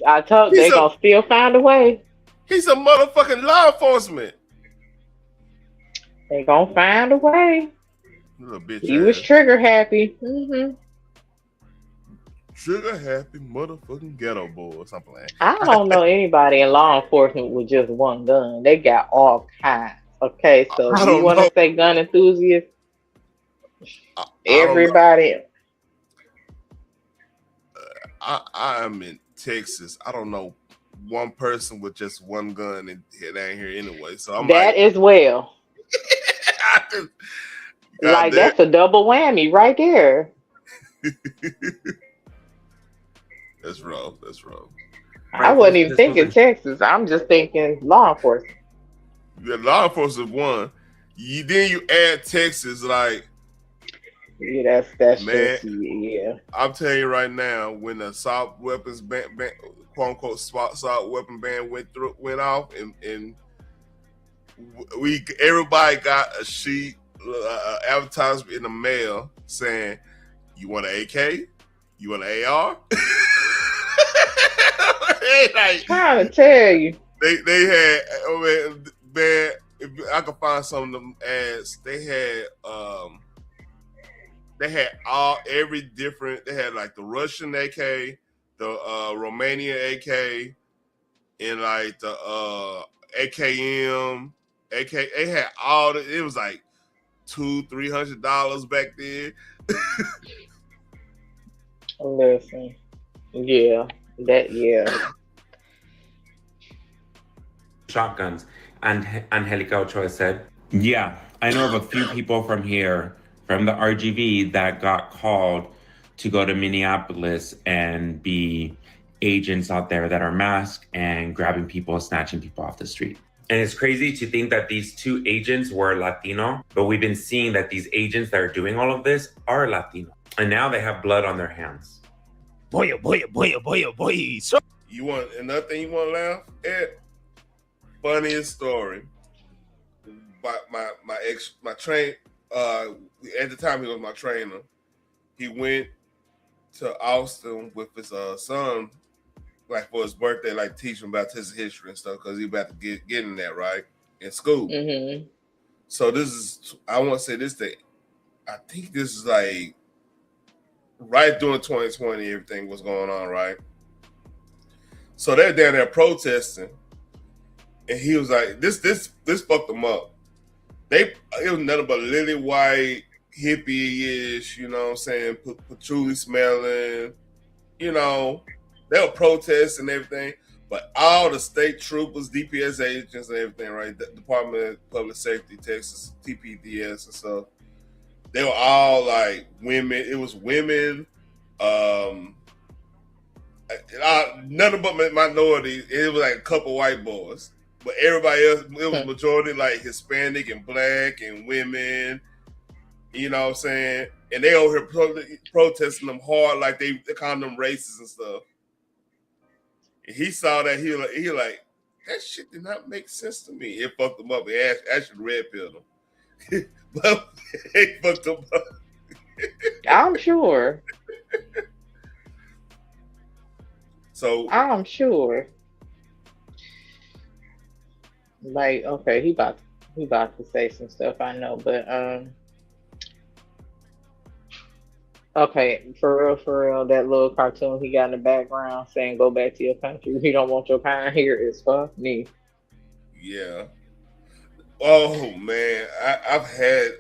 Speaker 9: I told they
Speaker 1: he's a
Speaker 9: gonna still find a way.
Speaker 1: he's a motherfucking law enforcement.
Speaker 9: They gonna find a way.
Speaker 1: Little bitch
Speaker 9: He was
Speaker 1: ass.
Speaker 9: trigger happy. Mm-hmm.
Speaker 1: Sugar happy motherfucking ghetto boy or something like
Speaker 9: I
Speaker 1: that.
Speaker 9: don't know anybody in law enforcement with just one gun. They got all kinds. Okay, so
Speaker 1: I
Speaker 9: if you
Speaker 1: don't
Speaker 9: want
Speaker 1: know.
Speaker 9: to say gun enthusiast,
Speaker 1: I don't know.
Speaker 9: everybody.
Speaker 1: I am in Texas. I don't know one person with just one gun and it ain't here anyway. So I'm
Speaker 9: That
Speaker 1: like,
Speaker 9: as well.
Speaker 1: God
Speaker 9: Like
Speaker 1: damn.
Speaker 9: that's a double whammy right there.
Speaker 1: That's rough. That's rough.
Speaker 9: I wasn't even thinking Texas. I'm just thinking law enforcement.
Speaker 1: The law enforcement one. Then you add Texas, like
Speaker 9: Yeah, that's
Speaker 1: man.
Speaker 9: just yeah.
Speaker 1: I'm telling you right now, when the assault weapons ban, quote unquote assault weapon ban went off, and everybody got a sheet advertisement in the mail saying, "You want an AK? You want an AR?" Like,
Speaker 9: Trying to tell you.
Speaker 1: they had, oh man, if I could find some of them ads, they had every different. They had like the Russian AK, the Romanian AK, and like the AKM, AK. They had all the. It was like $200-$300 back then.
Speaker 9: Listen, yeah,
Speaker 8: shotguns. And Angelica Ochoa said, yeah, I know of a few people from here, from the RGV, that got called to go to Minneapolis and be agents out there that are masked and grabbing people, snatching people off the street. And it's crazy to think that these two agents were Latino, but we've been seeing that these agents that are doing all of this are Latino. And now they have blood on their hands.
Speaker 6: Boy, oh boy, oh boy, oh boy, oh boy. So
Speaker 1: You want another thing you want to laugh at? Funniest story. My train. At the time he was my trainer. He went to Austin with his son, like for his birthday, like teach him about his history and stuff because he about to get in that right in school.
Speaker 9: Mm-hmm.
Speaker 1: So this is, I want to say this thing. I think this is like right during 2020, everything was going on, right? So they're down there protesting, and he was like, "This fucked them up." It was nothing but lily white, hippie-ish, you know what I'm saying, patchouli smelling, you know. They were protesting and everything, but all the state troopers, DPS agents and everything, right, the Department of Public Safety, Texas, TPDS and stuff, they were all like women. It was women, None but minorities. It was like a couple white boys, but everybody else, it was majority like Hispanic and black and women. You know what I'm saying? And they over here protesting them hard, like they call them racist and stuff. And he saw that he like that shit did not make sense to me. It fucked him up. It actually red pilled him. But it fucked him up.
Speaker 9: I'm sure.
Speaker 1: So
Speaker 9: I'm sure. Like, okay, he about to say some stuff, I know, but okay, for real, that little cartoon he got in the background saying "Go back to your country. We don't want your kind here" is funny.
Speaker 1: Yeah. Oh man, I've had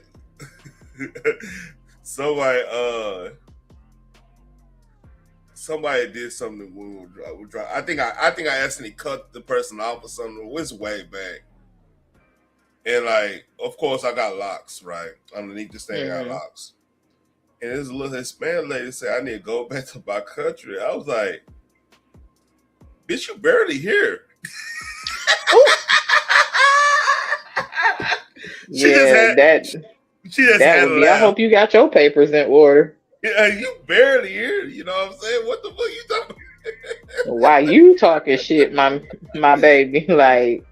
Speaker 1: somebody did something when we were driving. I think I accidentally cut the person off or something. It was way back. And like, of course, I got locks, right? Underneath this thing, I got locks. And this little Hispanic lady said, "I need to go back to my country." I was like, "Bitch, you barely here."
Speaker 9: I hope you got your papers in order.
Speaker 1: Yeah, you barely here. You know what I'm saying? What the fuck you talking about?
Speaker 9: Why you talking shit, my baby? Like,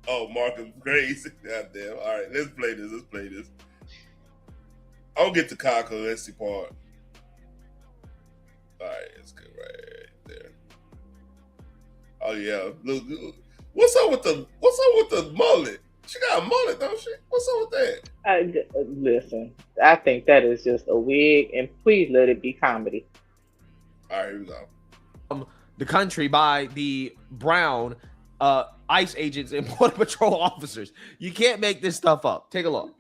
Speaker 1: Oh, Marcus crazy. Goddamn. All right, let's play this. I'll get to Kako. Let's see part. All right, let's go right there. Oh yeah, look. What's up with the mullet? She got a mullet, don't she? What's up with that?
Speaker 9: Listen, I think that is just a wig, and please let it be comedy.
Speaker 1: All right, here we go.
Speaker 6: The country by the brown ICE agents and Border Patrol officers. You can't make this stuff up. Take a look.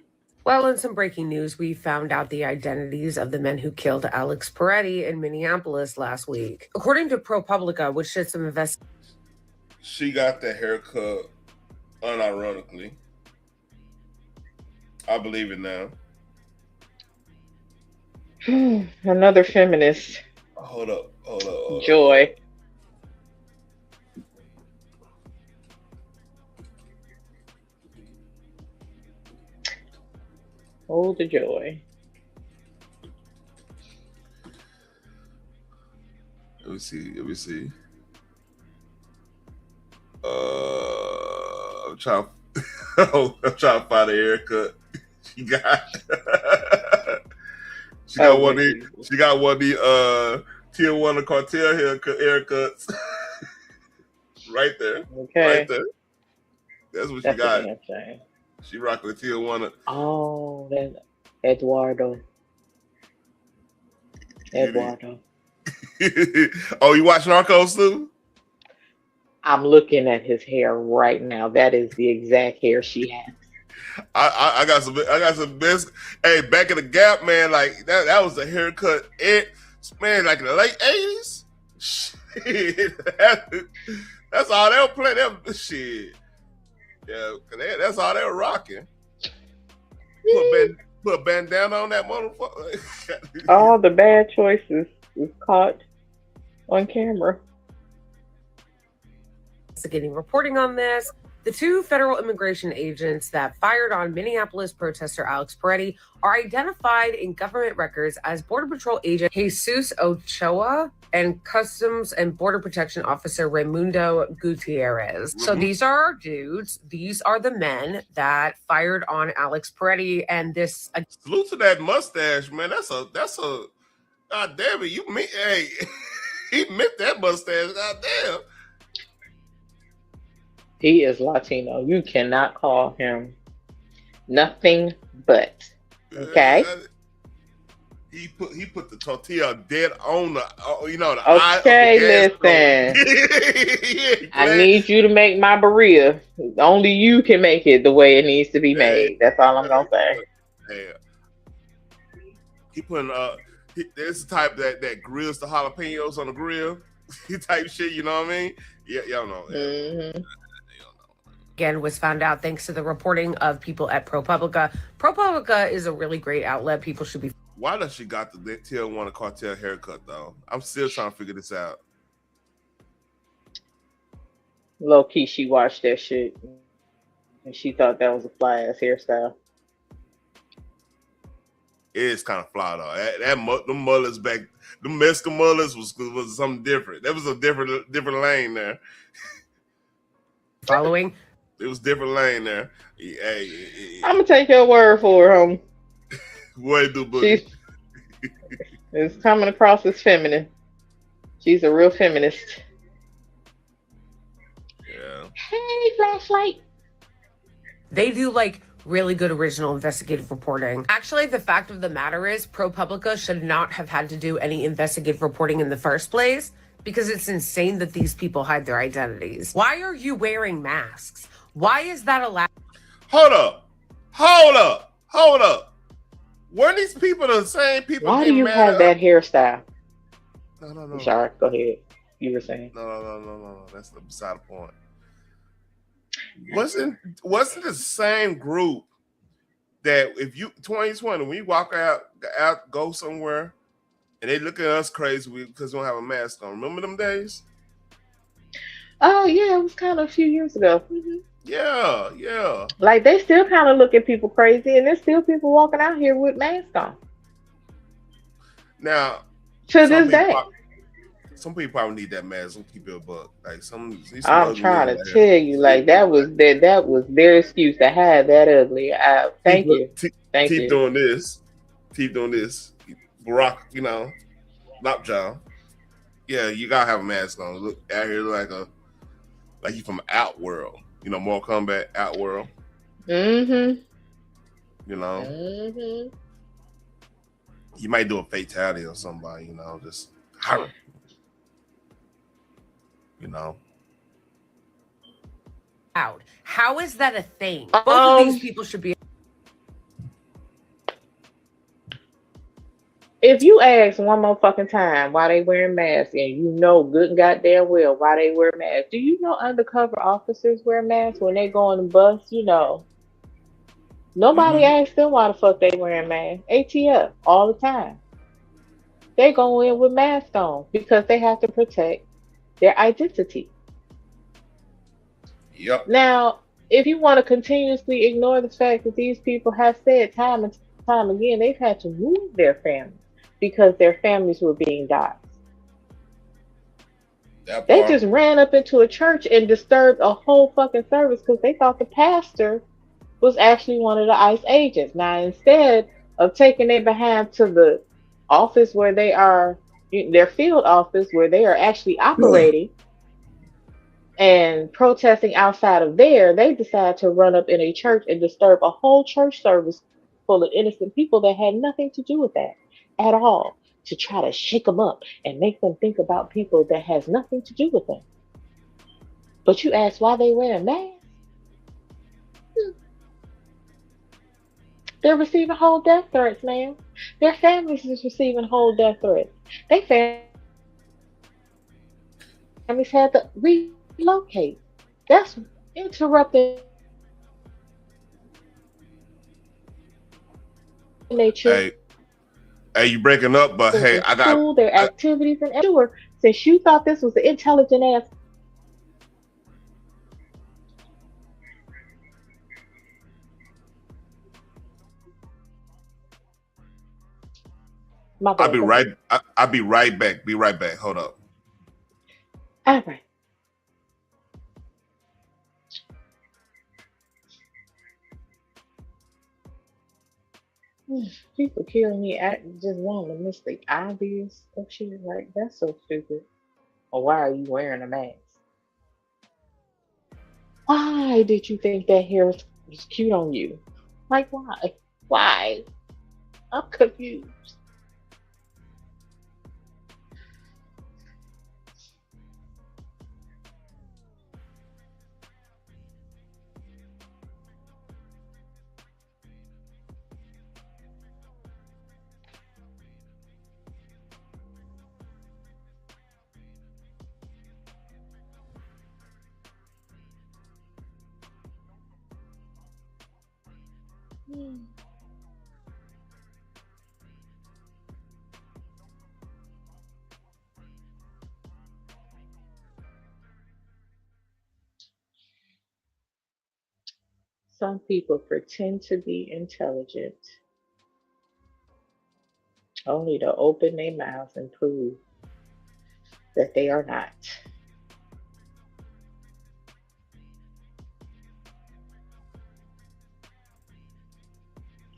Speaker 11: Well, in some breaking news, we found out the identities of the men who killed Alex Peretti in Minneapolis last week. According to ProPublica, which did some investigation.
Speaker 1: She got the haircut unironically. I believe it now.
Speaker 9: Another feminist.
Speaker 1: Hold up.
Speaker 9: Joy. Hold the joy.
Speaker 1: Let me see. I'm trying to find a haircut. She got one of the tier 1 of cartel haircuts. Right there.
Speaker 9: Okay.
Speaker 1: Right there. That's what she got. She rocking the tier 1.
Speaker 9: Oh, that's Eduardo.
Speaker 1: Oh, you watch Narcos too?
Speaker 9: I'm looking at his hair right now. That is the exact hair she has.
Speaker 1: I got some best. Hey, back in the Gap, man, like that was a haircut. Man, like in the late 80s. Shit, that's all they were playing. That shit. Yeah, that's all they were rocking. Put a bandana on that motherfucker.
Speaker 9: All the bad choices is caught on camera.
Speaker 11: Reporting on this, the 2 federal immigration agents that fired on Minneapolis protester Alex Peretti are identified in government records as Border Patrol agent Jesus Ochoa and Customs and Border Protection Officer Raimundo Gutierrez. So these are our dudes. These are the men that fired on Alex Peretti, and this.
Speaker 1: Salute to that mustache, man. That's a. God damn it! Hey, he meant that mustache. God damn.
Speaker 9: He is Latino. You cannot call him nothing but. Okay.
Speaker 1: He put the tortilla dead on the
Speaker 9: eye. Okay, listen. I need you to make my burrito. Only you can make it the way it needs to be made. That's all I'm gonna say.
Speaker 1: Yeah. He putting there's the type that grills the jalapenos on the grill. Type shit. You know what I mean? Yeah, y'all know.
Speaker 9: Mm-hmm.
Speaker 11: again was found out thanks to the reporting of people at ProPublica. ProPublica is a really great outlet. People should be.
Speaker 1: Why does she got the Tell One Cartel haircut though? I'm still trying to figure this out.
Speaker 9: Low key, she watched that shit and she thought that was a fly ass hairstyle.
Speaker 1: It is kind of fly though. Them mullets back, them Mexican mullets was something different. That was a different lane there.
Speaker 11: Following.
Speaker 1: It was different lane there.
Speaker 9: I'm gonna take your word for it,
Speaker 1: What do Boogie?
Speaker 9: It's coming across as feminine. She's a real feminist.
Speaker 1: Yeah.
Speaker 9: Hey, flashlight.
Speaker 11: They do like really good original investigative reporting. Actually, the fact of the matter is ProPublica should not have had to do any investigative reporting in the first place because it's insane that these people hide their identities. Why are you wearing masks? Why is that allowed?
Speaker 1: Hold up. Weren't these people the same people?
Speaker 9: Why do you have that hairstyle?
Speaker 1: No.
Speaker 9: I'm sorry. Go ahead. You were saying.
Speaker 1: No. That's beside the point. Wasn't the same group that if you 2020 when you walk out go somewhere and they look at us crazy because we don't have a mask on? Remember them days?
Speaker 9: Oh yeah, it was kind of a few years ago. Mm-hmm.
Speaker 1: Yeah.
Speaker 9: Like they still kind of look at people crazy, and there's still people walking out here with masks on.
Speaker 1: Now,
Speaker 9: to this day.
Speaker 1: Some people probably need that mask. Don't keep it a buck. Like
Speaker 9: I'm trying to tell you, like that was their excuse to hide that ugly. Thank you.
Speaker 1: Keep doing this. Barack, Lockjaw. Yeah, you gotta have a mask on. Look out here like you from Outworld. Mortal Kombat Outworld.
Speaker 9: Mm-hmm.
Speaker 1: Mm-hmm. You might do a fatality on somebody. Just.
Speaker 11: Out. How is that a thing? Both of these people should be.
Speaker 9: If you ask one more fucking time why they wearing masks, and you know good and goddamn well why they wear masks, do you know undercover officers wear masks when they go on the bus? Nobody asks them why the fuck they wearing masks. ATF all the time. They go in with masks on because they have to protect their identity.
Speaker 1: Yep.
Speaker 9: Now, if you want to continuously ignore the fact that these people have said time and time again, they've had to move their families because their families were being doxxed. They just ran up into a church and disturbed a whole fucking service because they thought the pastor was actually one of the ICE agents. Now, instead of taking their behind to the office where they are, their field office where they are actually operating and protesting outside of there, they decided to run up in a church and disturb a whole church service full of innocent people that had nothing to do with that at all, to try to shake them up and make them think about people that has nothing to do with them. But you ask why they wear a mask? They're receiving whole death threats, man. Their families is receiving whole death threats. They families had to relocate. That's interrupting nature.
Speaker 1: Hey, you breaking up, but hey, I got
Speaker 9: their activities and sure. Since you thought this was an intelligent ass.
Speaker 1: I'll be right back. Be right back. Hold up.
Speaker 9: All right. People killing me. I just want to miss the obvious of shit. Like, that's so stupid. Or why are you wearing a mask? Why did you think that hair was cute on you? Like, why? Why? I'm confused. Some people pretend to be intelligent only to open their mouths and prove that they are not.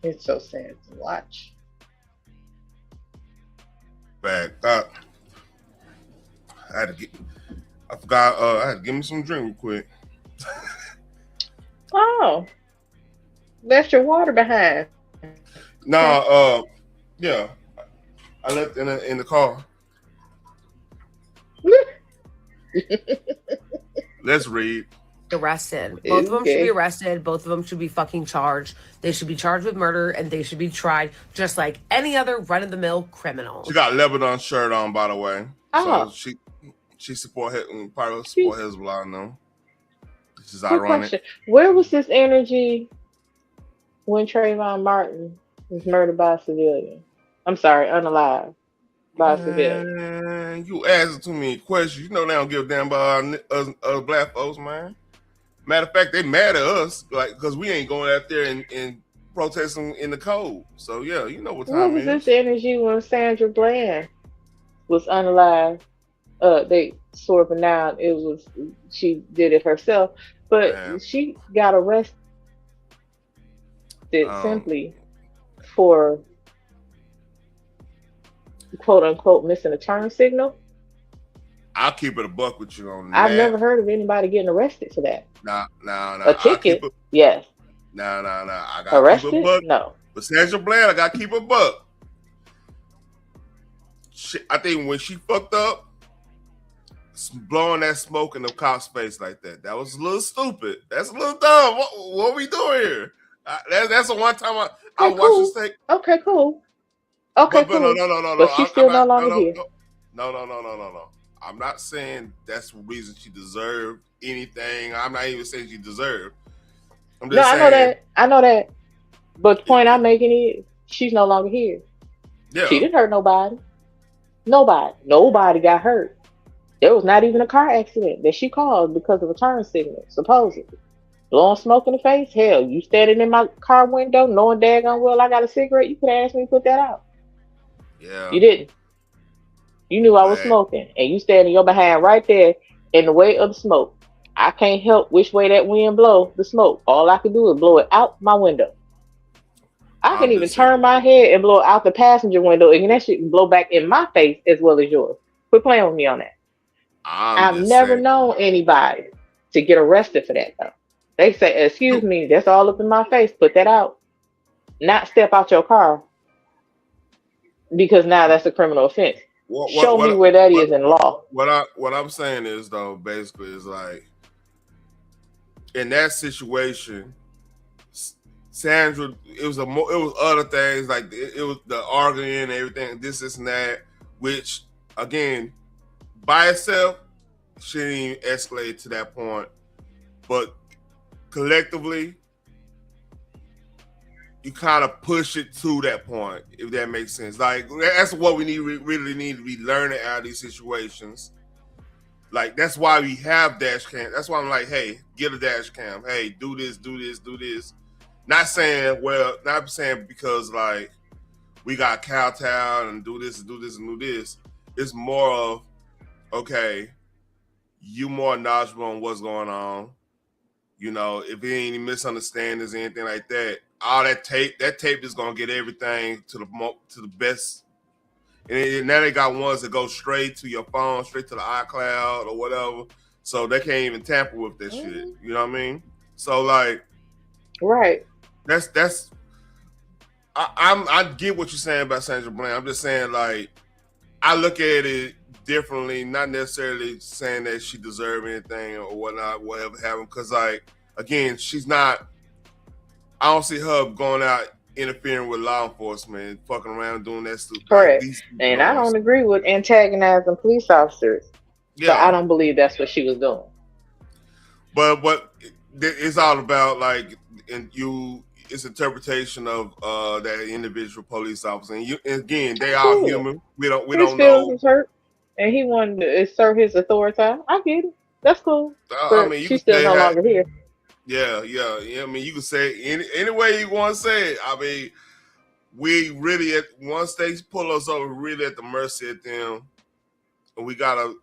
Speaker 9: It's so sad to watch.
Speaker 1: Back up. I forgot. I had to give me some drink real quick.
Speaker 9: Oh, left your water behind.
Speaker 1: No, yeah, I left in the car. Let's read.
Speaker 11: Arrested. Both of them should be arrested. Both of them should be fucking charged. They should be charged with murder, and they should be tried just like any other run-of-the-mill criminal.
Speaker 1: She got a Lebanon shirt on, by the way.
Speaker 9: Oh.
Speaker 1: So she probably support Hezbollah now. This is ironic.
Speaker 9: Question. Where was this energy when Trayvon Martin was murdered by a civilian? I'm sorry, unalived by a civilian.
Speaker 1: You asking too many questions. You know they don't give a damn about us black folks, man. Matter of fact, they mad at us, like, because we ain't going out there and protesting in the cold. So yeah, you know what time
Speaker 9: What was this energy when Sandra Bland was unalived? They sort of announced it was she did it herself, but she got arrested simply for quote unquote missing a turn signal.
Speaker 1: I'll keep it a buck with you on that.
Speaker 9: I've never heard of anybody getting arrested for that.
Speaker 1: Nah.
Speaker 9: A ticket? Yes.
Speaker 1: Nah. I got
Speaker 9: arrested?
Speaker 1: Keep a buck.
Speaker 9: No.
Speaker 1: But Sandra Bland, I got to keep a buck. I think when she fucked up, blowing that smoke in the cop's face like that was a little stupid. That's a little dumb. What are we doing here? That's the one time I watched this thing.
Speaker 9: Okay, cool. Okay,
Speaker 1: cool. No.
Speaker 9: But she's still no longer here.
Speaker 1: No. I'm not saying that's the reason she deserved anything. I'm not even saying she deserved. I'm just saying.
Speaker 9: I know that. But the point I'm making is she's no longer here.
Speaker 1: Yeah.
Speaker 9: She didn't hurt nobody. Nobody got hurt. There was not even a car accident that she caused because of a turn signal, supposedly. Blowing smoke in the face? Hell, you standing in my car window knowing daggone well I got a cigarette, you could ask me to put that out.
Speaker 1: Yeah.
Speaker 9: You didn't. You knew I was smoking, and you standing your behind right there in the way of the smoke. I can't help which way that wind blow the smoke. All I can do is blow it out my window. I can even turn my head and blow out the passenger window, and that shit can blow back in my face as well as yours. Quit playing with me on that. I've never known anybody to get arrested for that, though. They say, excuse me, that's all up in my face. Put that out. Not step out your car, because now that's a criminal offense. Show me where that is in law.
Speaker 1: What I'm saying is, though, basically is like, in that situation, Sandra, it was other things, like it was the arguing and everything, this and that, which again, by itself shouldn't even escalate to that point, but collectively, you kind of push it to that point, if that makes sense. Like, that's what we really need to be learning out of these situations. Like, that's why we have dash cam. That's why I'm like, hey, get a dash cam. Hey, do this. Not saying because, like, we got Cowtown and do this. It's more of, okay, you more knowledgeable on what's going on. You know, if there ain't any misunderstandings or anything like that, all that tape is gonna get everything to the best. And now they got ones that go straight to your phone, straight to the iCloud or whatever, so they can't even tamper with that shit. You know what I mean? So like,
Speaker 9: right?
Speaker 1: That's. I get what you're saying about Sandra Bland. I'm just saying, like, I look at it differently, not necessarily saying that she deserves anything or whatnot, whatever happened. Because, like, again, she's not. I don't see her going out interfering with law enforcement, fucking around doing that stuff.
Speaker 9: Correct. And I don't agree with antagonizing police officers. Yeah. So I don't believe that's what she was doing.
Speaker 1: But it's all about, like, and it's interpretation of that individual police officer. And again, they are human. We don't
Speaker 9: feelings
Speaker 1: know.
Speaker 9: was hurt, and he wanted to assert his authority. I get it. That's cool.
Speaker 1: I
Speaker 9: But
Speaker 1: mean, you
Speaker 9: she's
Speaker 1: can
Speaker 9: still
Speaker 1: say
Speaker 9: no longer here.
Speaker 1: Yeah. I mean, you can say any way you want to say it. I mean, we really once they pull us over, we're really at the mercy of them, and we gotta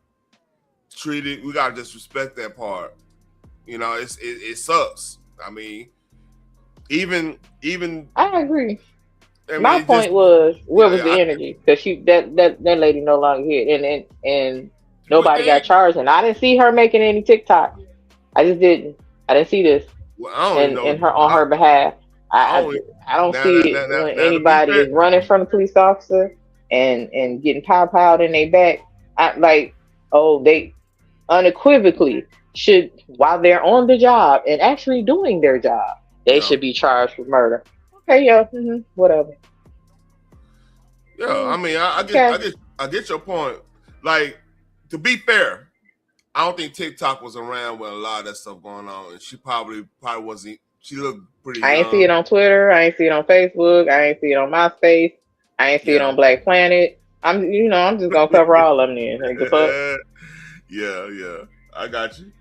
Speaker 1: treat it. We gotta just respect that part. You know, it sucks. I mean, even
Speaker 9: I agree.
Speaker 1: I mean,
Speaker 9: My point was, where was the energy? Because that lady no longer here, and nobody got charged, and I didn't see her making any TikToks. I just didn't. I didn't see this.
Speaker 1: Well, I don't know.
Speaker 9: And her on her behalf. I don't see it when anybody is running from the police officer and getting pow in their back. They unequivocally should, while they're on the job and actually doing their job, they should be charged with murder. Okay, whatever.
Speaker 1: Yeah, I mean, I get your point. Like, to be fair, I don't think TikTok was around when a lot of that stuff going on, and she probably wasn't. She looked pretty young.
Speaker 9: I ain't see it on Twitter. I ain't see it on Facebook. I ain't see it on MySpace. I ain't see it on Black Planet. I'm just gonna cover all of them then. Like, the fuck?
Speaker 1: Yeah. I got you.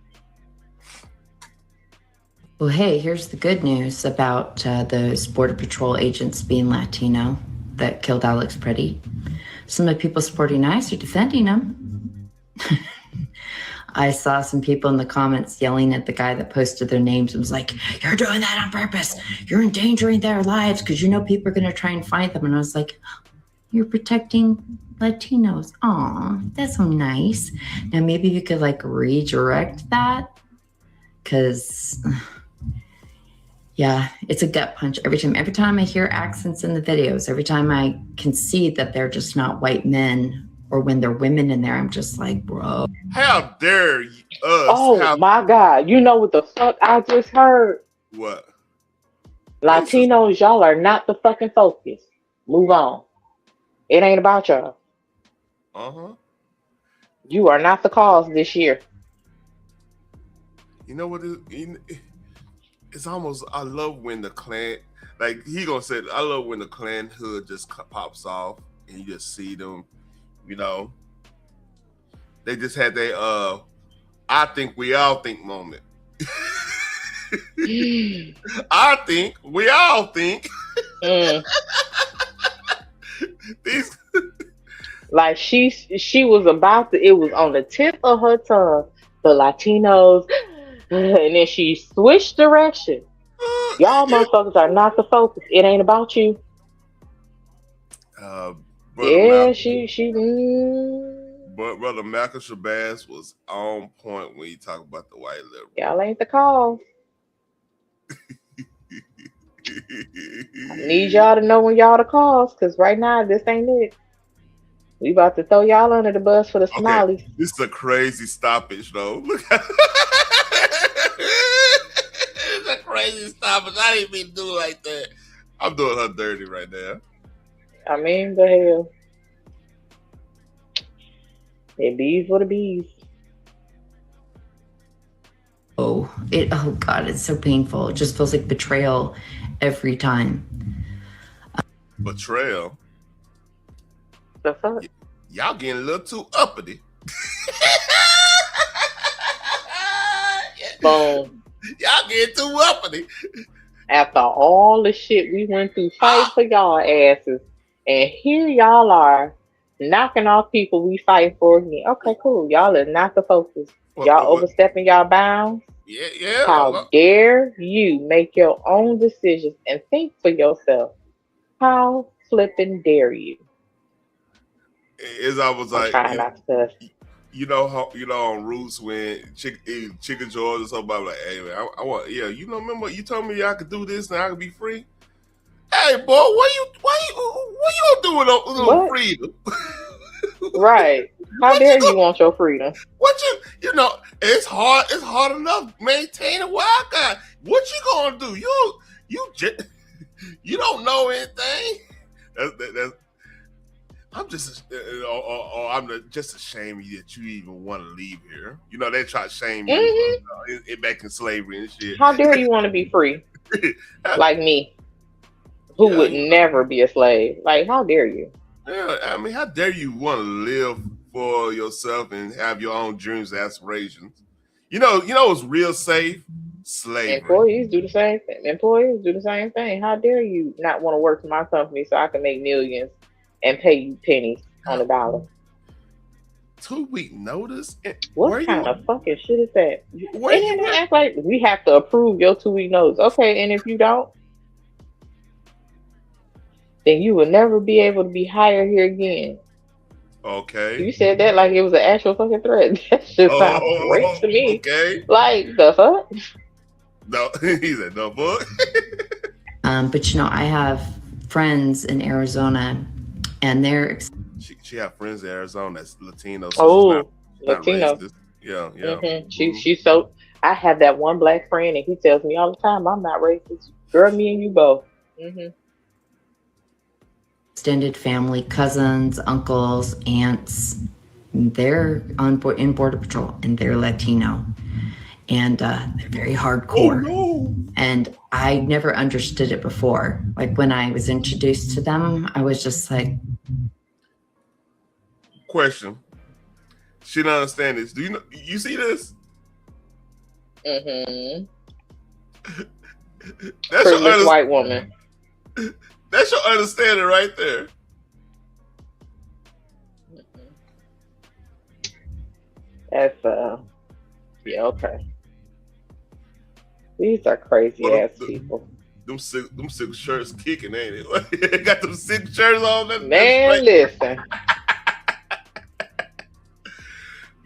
Speaker 12: Well, hey, here's the good news about those Border Patrol agents being Latino that killed Alex Pretty. Some of the people supporting ICE are defending them. I saw some people in the comments yelling at the guy that posted their names and was like, "You're doing that on purpose. You're endangering their lives because you know people are going to try and find them." And I was like, "You're protecting Latinos. Aw, that's so nice." Now maybe you could like redirect that, because yeah, it's a gut punch every time I hear accents in the videos, every time I can see that they're just not white men, or when they're women in there, I'm just like, bro.
Speaker 1: How dare us?
Speaker 9: Oh my God. You know what the fuck I just heard?
Speaker 1: What?
Speaker 9: Latinos, y'all are not the fucking focus. Move on. It ain't about y'all. You are not the cause this year.
Speaker 1: You know what? It's almost, I love when the Klan, like he gonna say, I love when the Klan hood just pops off and you just see them, you know. They just had their I think we all think moment. I think we all think. These
Speaker 9: like she was about to, it was on the tip of her tongue, the Latinos, and then she switched direction. Y'all motherfuckers are not the focus. It ain't about you.
Speaker 1: But Brother Malcolm Shabazz was on point when you talk about the white liberal.
Speaker 9: Y'all ain't the cause. I need y'all to know when y'all the cause, because right now this ain't it. We about to throw y'all under the bus for the smileys.
Speaker 1: Okay. This is a crazy stoppage, though. Look at it's a crazy stoppage. I didn't mean to do it like that. I'm doing her dirty right now.
Speaker 9: I mean, the hell. It bees for the bees.
Speaker 12: Oh God, it's so painful. It just feels like betrayal every time.
Speaker 1: Betrayal?
Speaker 9: The fuck?
Speaker 1: Y'all getting a little too uppity.
Speaker 9: Boom.
Speaker 1: Y'all getting too uppity.
Speaker 9: After all the shit we went through fighting for y'all asses, and here y'all are knocking off people we fight for again. Okay, cool. Y'all are not the focus. Y'all overstepping y'all bounds.
Speaker 1: Yeah.
Speaker 9: How dare you make your own decisions and think for yourself? How flipping dare you?
Speaker 1: It's almost like, you know on Roots when Chicken George or somebody like, hey man, I want, remember you told me I could do this and I could be free. Hey boy, what you doing on freedom?
Speaker 9: Right. How dare you want your freedom?
Speaker 1: What it's hard enough maintaining what I got. What you gonna do? You don't know anything. I'm just ashamed that you even want to leave here. You know, they try to shame you back in slavery and shit.
Speaker 9: How dare you want to be free? like me, who
Speaker 1: Yeah,
Speaker 9: would never be a slave. Like, how dare you?
Speaker 1: Yeah, I mean, how dare you want to live for yourself and have your own dreams and aspirations? You know what's real safe? Slavery.
Speaker 9: Employees do the same thing. Employees do the same thing. How dare you not want to work for my company so I can make millions and pay you pennies on the dollar?
Speaker 1: 2-week notice?
Speaker 9: What kind of fucking shit is that?
Speaker 1: Where
Speaker 9: And then they act like we have to approve your 2-week notice. Okay, and if you don't, then you will never be able to be hired here again.
Speaker 1: Okay.
Speaker 9: You said that like it was an actual fucking threat. That shit sounds great to me.
Speaker 1: Okay.
Speaker 9: Like, the fuck?
Speaker 1: No, he said no fuck.
Speaker 12: But I have friends in Arizona, and they're.
Speaker 1: She have friends in Arizona that's Latino.
Speaker 9: So
Speaker 1: she's not
Speaker 9: Latino.
Speaker 1: racist. Yeah.
Speaker 9: Mm-hmm. She's so. I have that one black friend, and he tells me all the time, "I'm not racist." Girl, me and you both. Mm-hmm.
Speaker 12: Extended family, cousins, uncles, aunts, they're in Border Patrol, and they're Latino, and they're very hardcore.
Speaker 1: Oh, no.
Speaker 12: And I never understood it before. Like when I was introduced to them, I was just like,
Speaker 1: question. She don't understand this. Do you know? You see this?
Speaker 9: Mm-hmm.
Speaker 1: That's
Speaker 9: Privileged white woman.
Speaker 1: That's your understanding right there.
Speaker 9: That's yeah, okay. These are crazy ass people.
Speaker 1: Them six shirts kicking, ain't it? Got them 6 shirts on.
Speaker 9: Man, listen.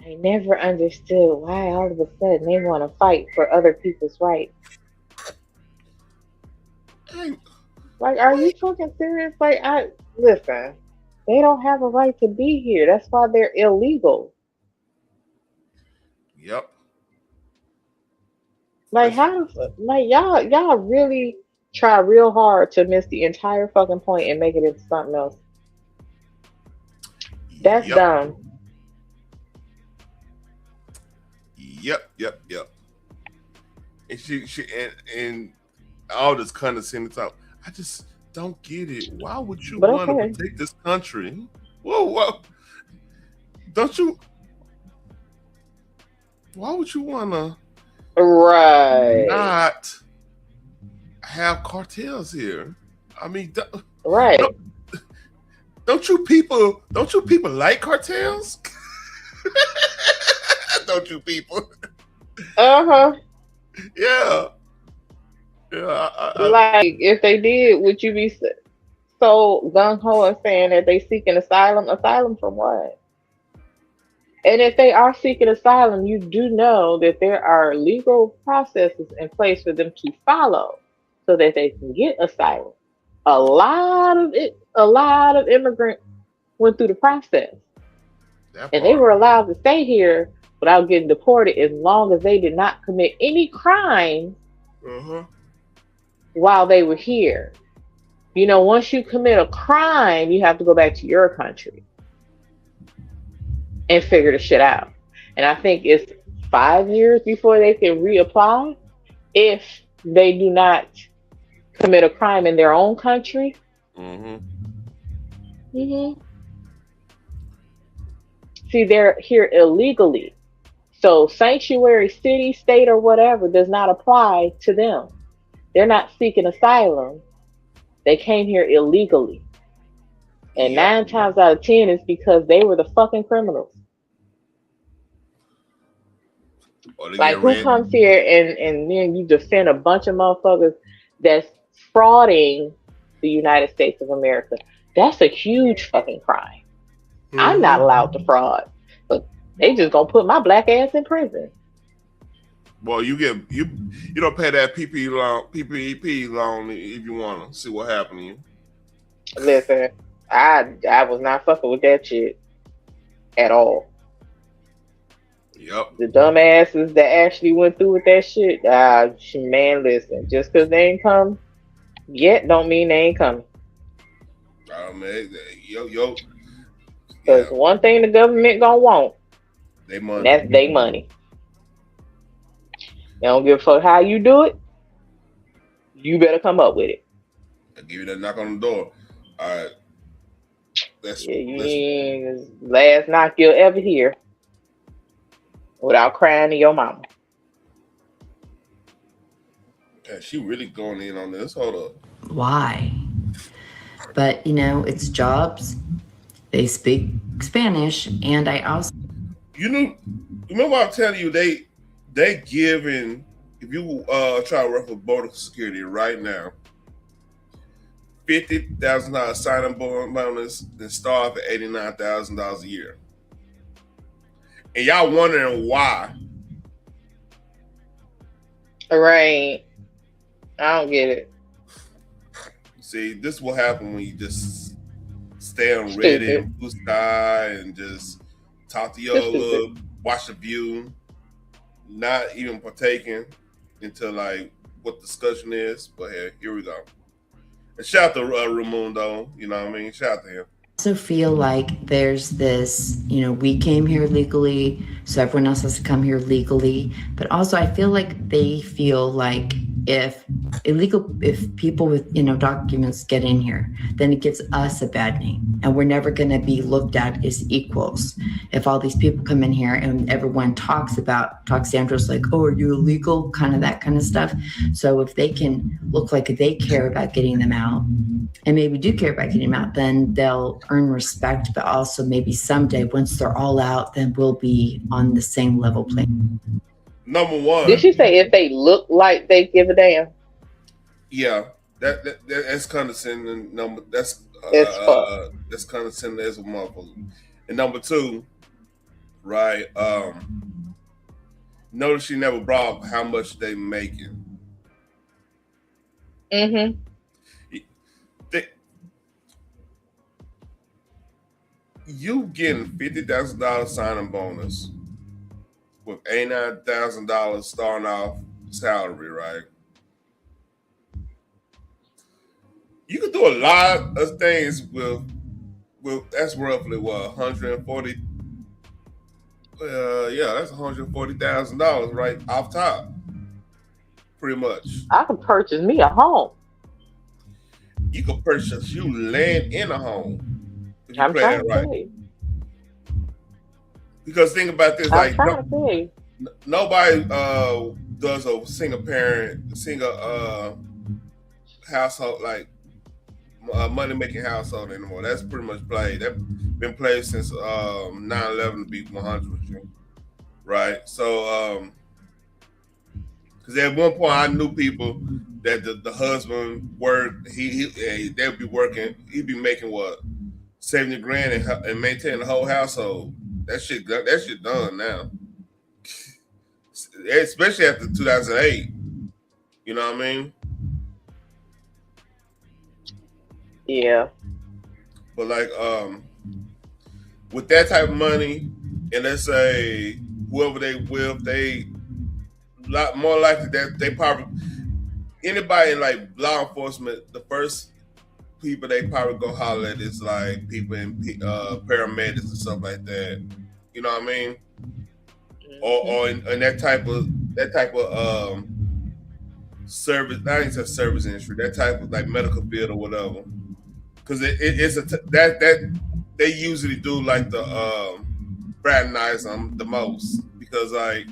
Speaker 9: I never understood why all of a sudden they want to fight for other people's rights. Like, are you fucking serious? Like, listen. They don't have a right to be here. That's why they're illegal.
Speaker 1: Yep.
Speaker 9: Like, y'all really try real hard to miss the entire fucking point and make it into something else. That's dumb.
Speaker 1: Yep. And she and all this condescending talk. I just don't get it. Why would you want to protect this country? Whoa. Don't you? Why would you want to not have cartels here? I mean, don't you people like cartels? Don't you people?
Speaker 9: Uh-huh.
Speaker 1: Yeah.
Speaker 9: Like, if they did, would you be so gung-ho and saying that they seeking asylum? Asylum from what? And if they are seeking asylum, you do know that there are legal processes in place for them to follow so that they can get asylum. A lot of immigrants went through the process. And they were allowed to stay here without getting deported as long as they did not commit any crime while they were here. Once you commit a crime, you have to go back to your country and figure the shit out. And I think it's 5 years before they can reapply if they do not commit a crime in their own country. See, they're here illegally. So sanctuary city, state, or whatever does not apply to them. They're not seeking asylum. They came here illegally. And 9 times out of 10 is because they were the fucking criminals. Like, who comes here and then you defend a bunch of motherfuckers that's frauding the United States of America? That's a huge fucking crime. I'm not allowed to fraud, but they just gonna put my black ass in prison.
Speaker 1: Well, you don't pay that PPP loan if you want to see what happened to you.
Speaker 9: Listen, I was not fucking with that shit at all.
Speaker 1: Yep.
Speaker 9: The dumbasses that actually went through with that shit, man, listen, just because they ain't come yet don't mean they ain't coming.
Speaker 1: Oh man,
Speaker 9: Because one thing the government gonna want,
Speaker 1: they money.
Speaker 9: That's their money. They don't give a fuck how you do it. You better come up with it.
Speaker 1: I'll give you that knock on the door. All right.
Speaker 9: Yeah, you ain't last knock you'll ever hear without crying to your mama.
Speaker 1: Yeah, she really going in on this. Hold up.
Speaker 12: Why? But, it's jobs. They speak Spanish. And I also...
Speaker 1: Remember I'm telling you, they giving, if you try to work for border security right now, $50,000 sign-on bonus and start at $89,000 a year. And y'all wondering why.
Speaker 9: Right. I don't get it.
Speaker 1: See, this will happen when you just stay on Reddit and Blue Sky and just talk to your little, watch The View, not even partaking into like what discussion is. But here we go. And shout out to Raimundo, you know what I mean? Shout out to him.
Speaker 12: I also feel like there's this, we came here legally, so everyone else has to come here legally. But also I feel like they feel like if people with, documents get in here, then it gives us a bad name and we're never going to be looked at as equals. If all these people come in here and everyone talks Sandro's like, oh, are you illegal? Kind of that kind of stuff. So if they can look like they care about getting them out and maybe do care about getting them out, then they'll earn respect, but also maybe someday once they're all out, then we'll be on the same level playing.
Speaker 1: Number one.
Speaker 9: Did she say if they look like they give a damn?
Speaker 1: Yeah, that's condescending. That's condescending as a motherfucker. And number two, right? Notice she never brought up how much they making.
Speaker 9: Mm-hmm.
Speaker 1: You getting $50,000 signing bonus with $89,000 starting off salary, right? You could do a lot of things with that's roughly what, 140. That's $140,000 right off top, pretty much.
Speaker 9: I could purchase me a home.
Speaker 1: You could purchase you land in a home.
Speaker 9: I'm trying to say.
Speaker 1: Because think about this,
Speaker 9: I'm trying to say.
Speaker 1: Nobody does a single household, like money making household anymore. That's pretty much played. That's been played since 9/11 to be 100 with you, right? So because at one point I knew people that the husband worked. They'd be working. He'd be making what, 70 grand and maintaining the whole household. That shit done now. Especially after 2008. You know what I mean?
Speaker 9: Yeah.
Speaker 1: But like with that type of money, and let's say whoever they with, they lot more likely that they probably, anybody in like law enforcement, the first people they probably go holler at is like people in paramedics and stuff like that. You know what I mean? Or in that type of service. I didn't say service industry. That type of like medical field or whatever. Because it's that they usually do like the fraternize them the most, because like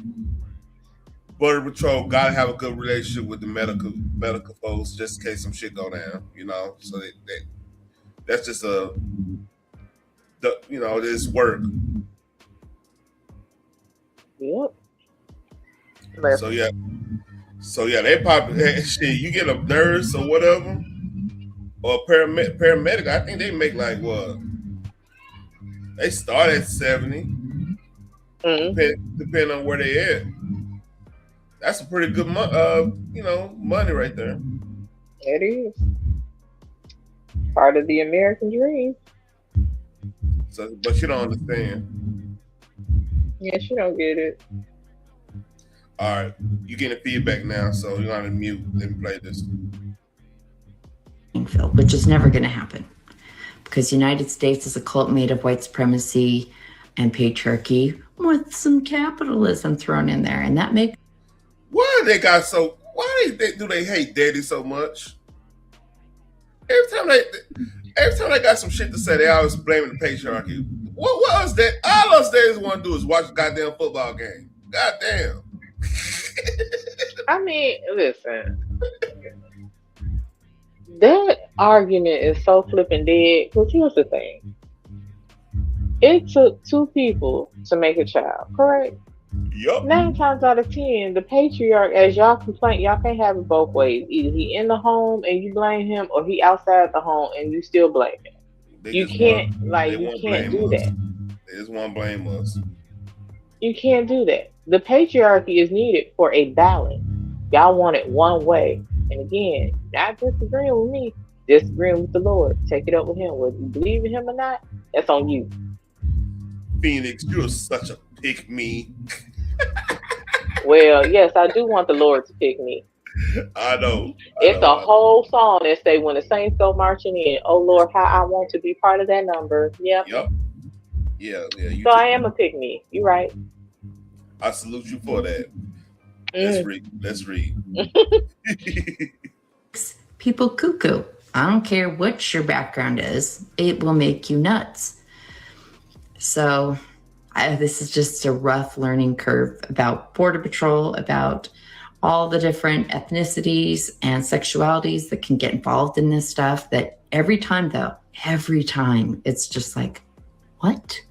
Speaker 1: Border Patrol gotta have a good relationship with the medical folks just in case some shit go down, you know. So that's just this work.
Speaker 9: Yep.
Speaker 1: So yeah, they probably shit. You get a nurse or whatever, or paramedic. I think they make like what? They start at 70, depending on where they at. That's a pretty good money right there.
Speaker 9: It is part of the American dream.
Speaker 1: So, but you don't understand.
Speaker 9: Yes, you don't get it.
Speaker 1: All right, you getting feedback now, so you're on mute. Let me play this.
Speaker 12: Which is never going to happen, because the United States is a cult made of white supremacy and patriarchy with some capitalism thrown in there, and that makes.
Speaker 1: Why they got so? Why do they hate daddy so much? Every time they got some shit to say, they always blaming the patriarchy. What else that all us daddies want to do is watch a goddamn football game. Goddamn.
Speaker 9: I mean, listen. That argument is so flipping dead. Because here's the thing. It took two people to make a child, correct?
Speaker 1: Yup.
Speaker 9: 9 times out of 10, the patriarch, as y'all complain, y'all can't have it both ways. Either he in the home and you blame him, or he outside the home and you still blame him. You can't do that.
Speaker 1: They just want to blame us.
Speaker 9: You can't do that. The patriarchy is needed for a balance. Y'all want it one way. And again, not disagreeing with me, disagreeing with the Lord. Take it up with him. Whether you believe in him or not, that's on you.
Speaker 1: Phoenix, you're such a pick me.
Speaker 9: Well, yes, I do want the Lord to pick me.
Speaker 1: I know.
Speaker 9: It's a whole song that say when the saints go marching in, oh Lord, how I want to be part of that number. Yep.
Speaker 1: Yeah.
Speaker 9: So I am a pick me. You're right.
Speaker 1: I salute you for that. Let's read.
Speaker 12: People cuckoo. I don't care what your background is. It will make you nuts. So this is just a rough learning curve about Border Patrol, about all the different ethnicities and sexualities that can get involved in this stuff. That every time, it's just like, what?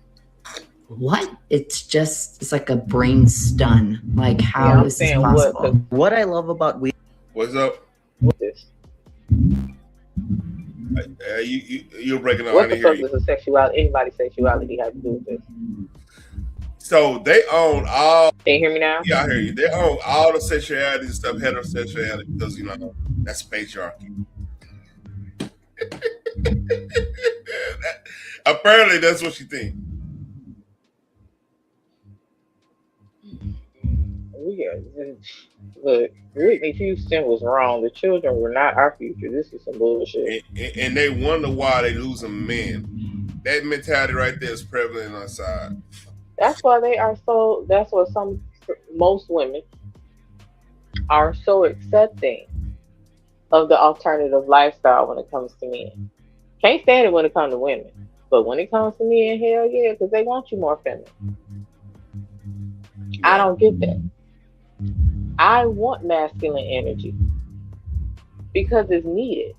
Speaker 12: It's like a brain stun. Like, how is this possible?
Speaker 13: What I love about
Speaker 1: what's up?
Speaker 9: What's this?
Speaker 1: You're breaking up.
Speaker 9: What the fuck does a sexuality? Anybody's sexuality have to do with this?
Speaker 1: So they own all.
Speaker 9: Can you hear me now?
Speaker 1: Yeah, I hear you. They own all the sexuality and stuff, heterosexuality, because that's patriarchy. Apparently, that's what you think.
Speaker 9: Look, Whitney Houston was wrong. The children were not our future. This is some bullshit.
Speaker 1: And they wonder why they losing men. That mentality right there is prevalent on our side.
Speaker 9: That's why they are so. That's what most women are so accepting of the alternative lifestyle when it comes to men. Can't stand it when it comes to women, but when it comes to men, hell yeah, because they want you more feminine. I don't get that. I want masculine energy because it's needed.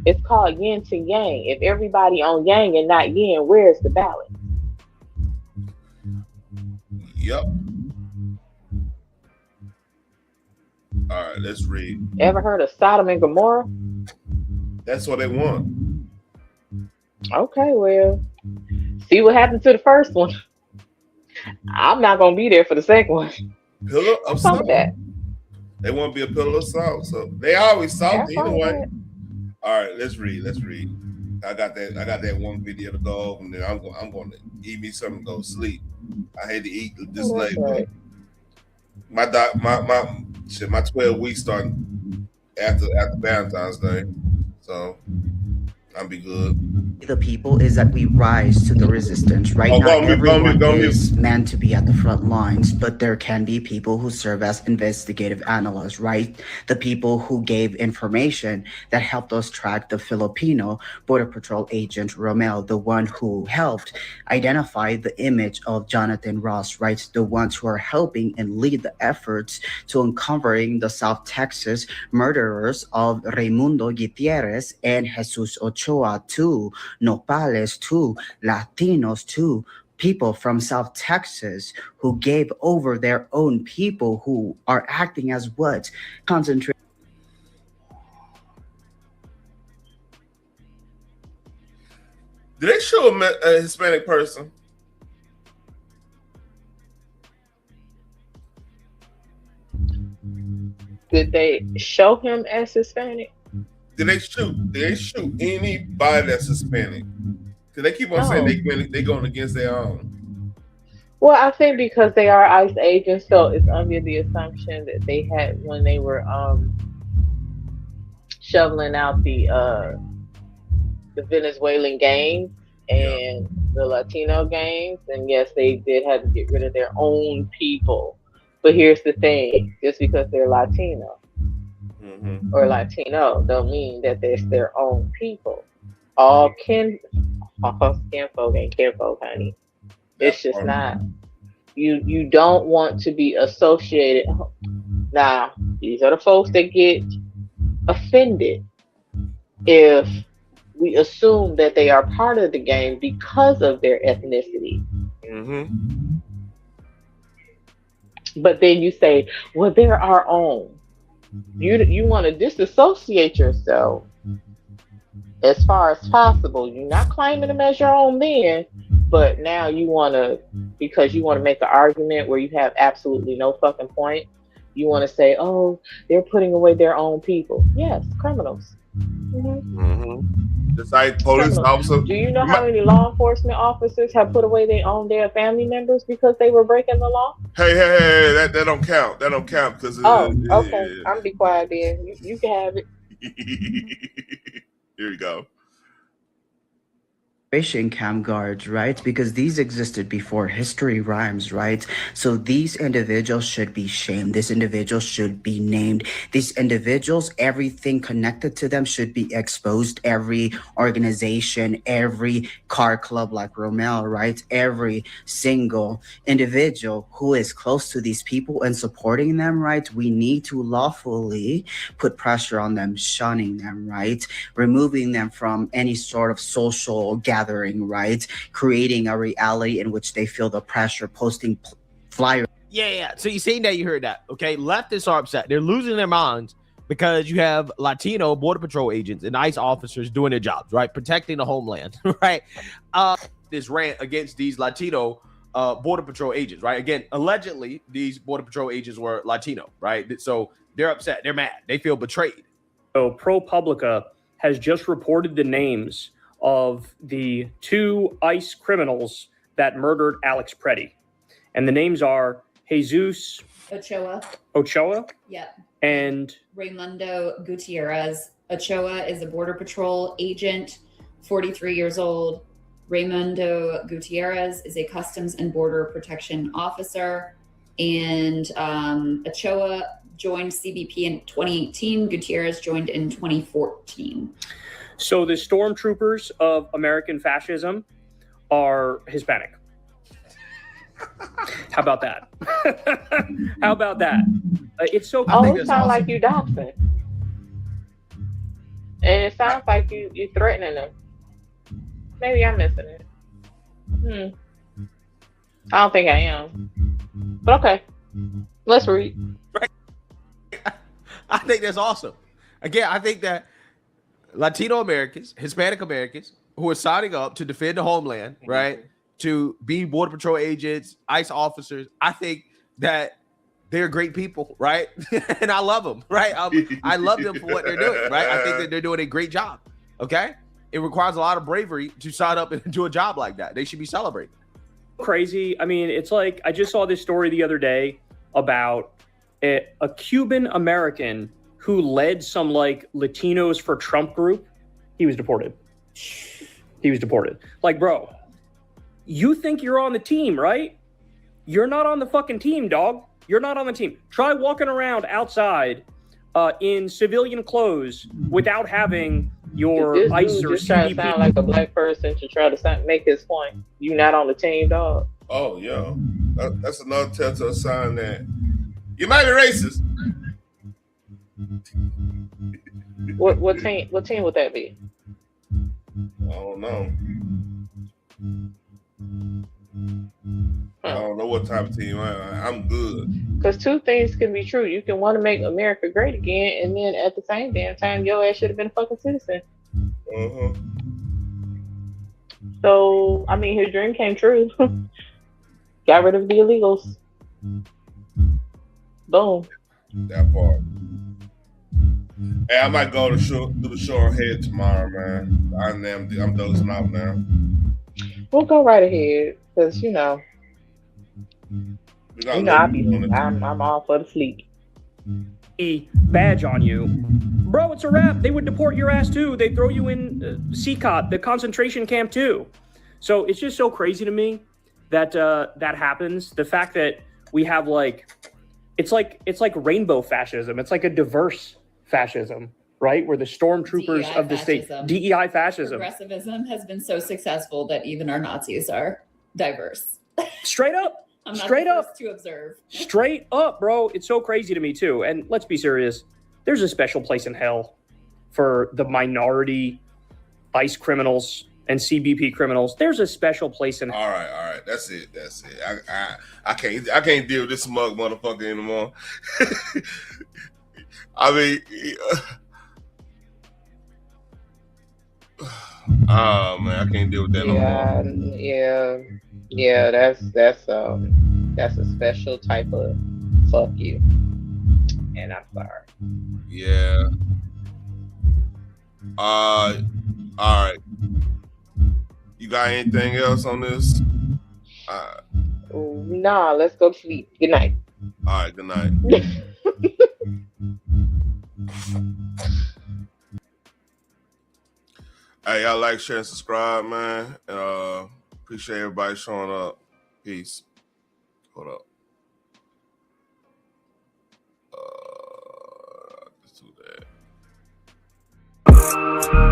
Speaker 9: It's called yin to yang. If everybody on yang and not yin, where's the balance?
Speaker 1: Yep. All right, let's read.
Speaker 9: Ever heard of Sodom and Gomorrah?
Speaker 1: That's what they want.
Speaker 9: Okay, well, see what happened to the first one. I'm not gonna be there for the second one.
Speaker 1: Pillar of salt.
Speaker 9: That.
Speaker 1: They want to be a pillar of salt, so they always salty
Speaker 9: That's
Speaker 1: anyway. All right, let's read. I got that one video to go over, and then I'm going to eat me something to go to sleep. I had to eat this late. Right. My 12 weeks starting after Valentine's Day, so I'll be good.
Speaker 13: The people is that we rise to the resistance, right? Not everyone is meant to be at the front lines, but there can be people who serve as investigative analysts, right? The people who gave information that helped us track the Filipino Border Patrol agent Romel, the one who helped identify the image of Jonathan Ross, right? The ones who are helping and lead the efforts to uncovering the South Texas murderers of Raimundo Gutierrez and Jesus Ochoa, too. Nopales, too, Latinos, too, people from South Texas who gave over their own people who are acting as what? Concentrate.
Speaker 1: Did they show a Hispanic person?
Speaker 9: Did they show him as Hispanic?
Speaker 1: Did they shoot anybody that's Hispanic? Because they keep on saying they going against their own.
Speaker 9: Well, I think because they are ICE agents, so it's under the assumption that they had when they were shoveling out the Venezuelan gangs and the Latino gangs, and yes, they did have to get rid of their own people. But here's the thing: just because they're Latino or Latino don't mean that it's their own people. All kinfolk ain't kinfolk, honey. It's just not. You don't want to be associated. Now, these are the folks that get offended if we assume that they are part of the game because of their ethnicity. But then you say, well, they're our own. You want to disassociate yourself as far as possible. You're not claiming them as your own then, but now you want to, because you want to make an argument where you have absolutely no fucking point. You want to say, oh, they're putting away their own people. Yes, criminals.
Speaker 1: Just like police officer.
Speaker 9: Do you know how many law enforcement officers have put away their own damn family members because they were breaking the law?
Speaker 1: Hey, that don't count. That don't count because.
Speaker 9: Okay. I'm gonna be quiet then. You can have it.
Speaker 1: Here you go.
Speaker 13: Camp guards, right? Because these existed before history rhymes, right? So these individuals should be shamed. These individuals should be named. These individuals, everything connected to them should be exposed. Every organization, every car club like Romel, right? Every single individual who is close to these people and supporting them, right? We need to lawfully put pressure on them, shunning them, right? Removing them from any sort of social gathering, right? Creating a reality in which they feel the pressure, posting flyers.
Speaker 6: Yeah. So you seen that, you heard that. Okay. Leftists are upset. They're losing their minds because you have Latino Border Patrol agents and ICE officers doing their jobs, right? Protecting the homeland, right? This rant against these Latino Border Patrol agents, right? Again, allegedly, these Border Patrol agents were Latino, right? So they're upset. They're mad. They feel betrayed.
Speaker 14: So ProPublica has just reported the names of the 2 ICE criminals that murdered Alex Preddy. And the names are Jesus Ochoa.
Speaker 15: Yep.
Speaker 14: And
Speaker 15: Raimundo Gutierrez. Ochoa is a Border Patrol agent, 43 years old. Raimundo Gutierrez is a Customs and Border Protection officer. And Ochoa joined CBP in 2018. Gutierrez joined in 2014.
Speaker 14: So the stormtroopers of American fascism are Hispanic. How about that? How about that? It's so.
Speaker 9: Oh, it sounds like you doxing, and it sounds like you threatening them. Maybe I'm missing it. I don't think I am, but okay. Let's read.
Speaker 6: I think that's awesome. Again, I think that Latino Americans, Hispanic Americans who are signing up to defend the homeland, right? To be Border Patrol agents, ICE officers. I think that they're great people, right? And I love them, right? I love them for what they're doing, right? I think that they're doing a great job, okay? It requires a lot of bravery to sign up and do a job like that. They should be celebrated.
Speaker 14: Crazy. I mean, it's like, I just saw this story the other day about a Cuban American who led some like Latinos for Trump group. He was deported. Like, bro, you think you're on the team, right? You're not on the fucking team, dog. You're not on the team. Try walking around outside in civilian clothes without having your ICE or
Speaker 9: just trying to sound like a black person to try to make his point. You not on the team, dog.
Speaker 1: Oh, yeah. That's another telltale sign that you might be racist.
Speaker 9: What team would that be?
Speaker 1: I don't know. I don't know what type of team I'm good.
Speaker 9: Because 2 things can be true. You can want to make America great again, and then at the same damn time, your ass should have been a fucking citizen. So, I mean, his dream came true. Got rid of the illegals. Boom.
Speaker 1: That part. Hey, I might go to the shore ahead tomorrow, man. I'm dozing off now.
Speaker 9: We'll go right ahead, because I'm all for the sleep.
Speaker 14: A badge on you, bro. It's a wrap. They would deport your ass too. They throw you in CCOT, the concentration camp too. So it's just so crazy to me that that happens. The fact that we have it's like rainbow fascism. It's like a diverse fascism, right? Where the stormtroopers
Speaker 15: DEI
Speaker 14: of the
Speaker 15: fascism.
Speaker 14: state, DEI fascism.
Speaker 15: Progressivism has been so successful that even our Nazis are diverse.
Speaker 14: Straight up.
Speaker 15: I'm not
Speaker 14: Straight
Speaker 15: the
Speaker 14: up.
Speaker 15: first to observe.
Speaker 14: Straight up, bro. It's so crazy to me, too. And let's be serious. There's a special place in hell for the minority ICE criminals and CBP criminals. There's a special place in.
Speaker 1: All right. That's it. I can't deal with this smug motherfucker anymore. I mean, oh man, I can't deal with that no more.
Speaker 9: Yeah. That's a special type of fuck you. And I'm sorry.
Speaker 1: Yeah. All right. You got anything else on this?
Speaker 9: Nah, let's go to sleep. Good night.
Speaker 1: All right, good night. Hey, y'all like, share, and subscribe, man. Appreciate everybody showing up. Peace. Hold up. Let's do that.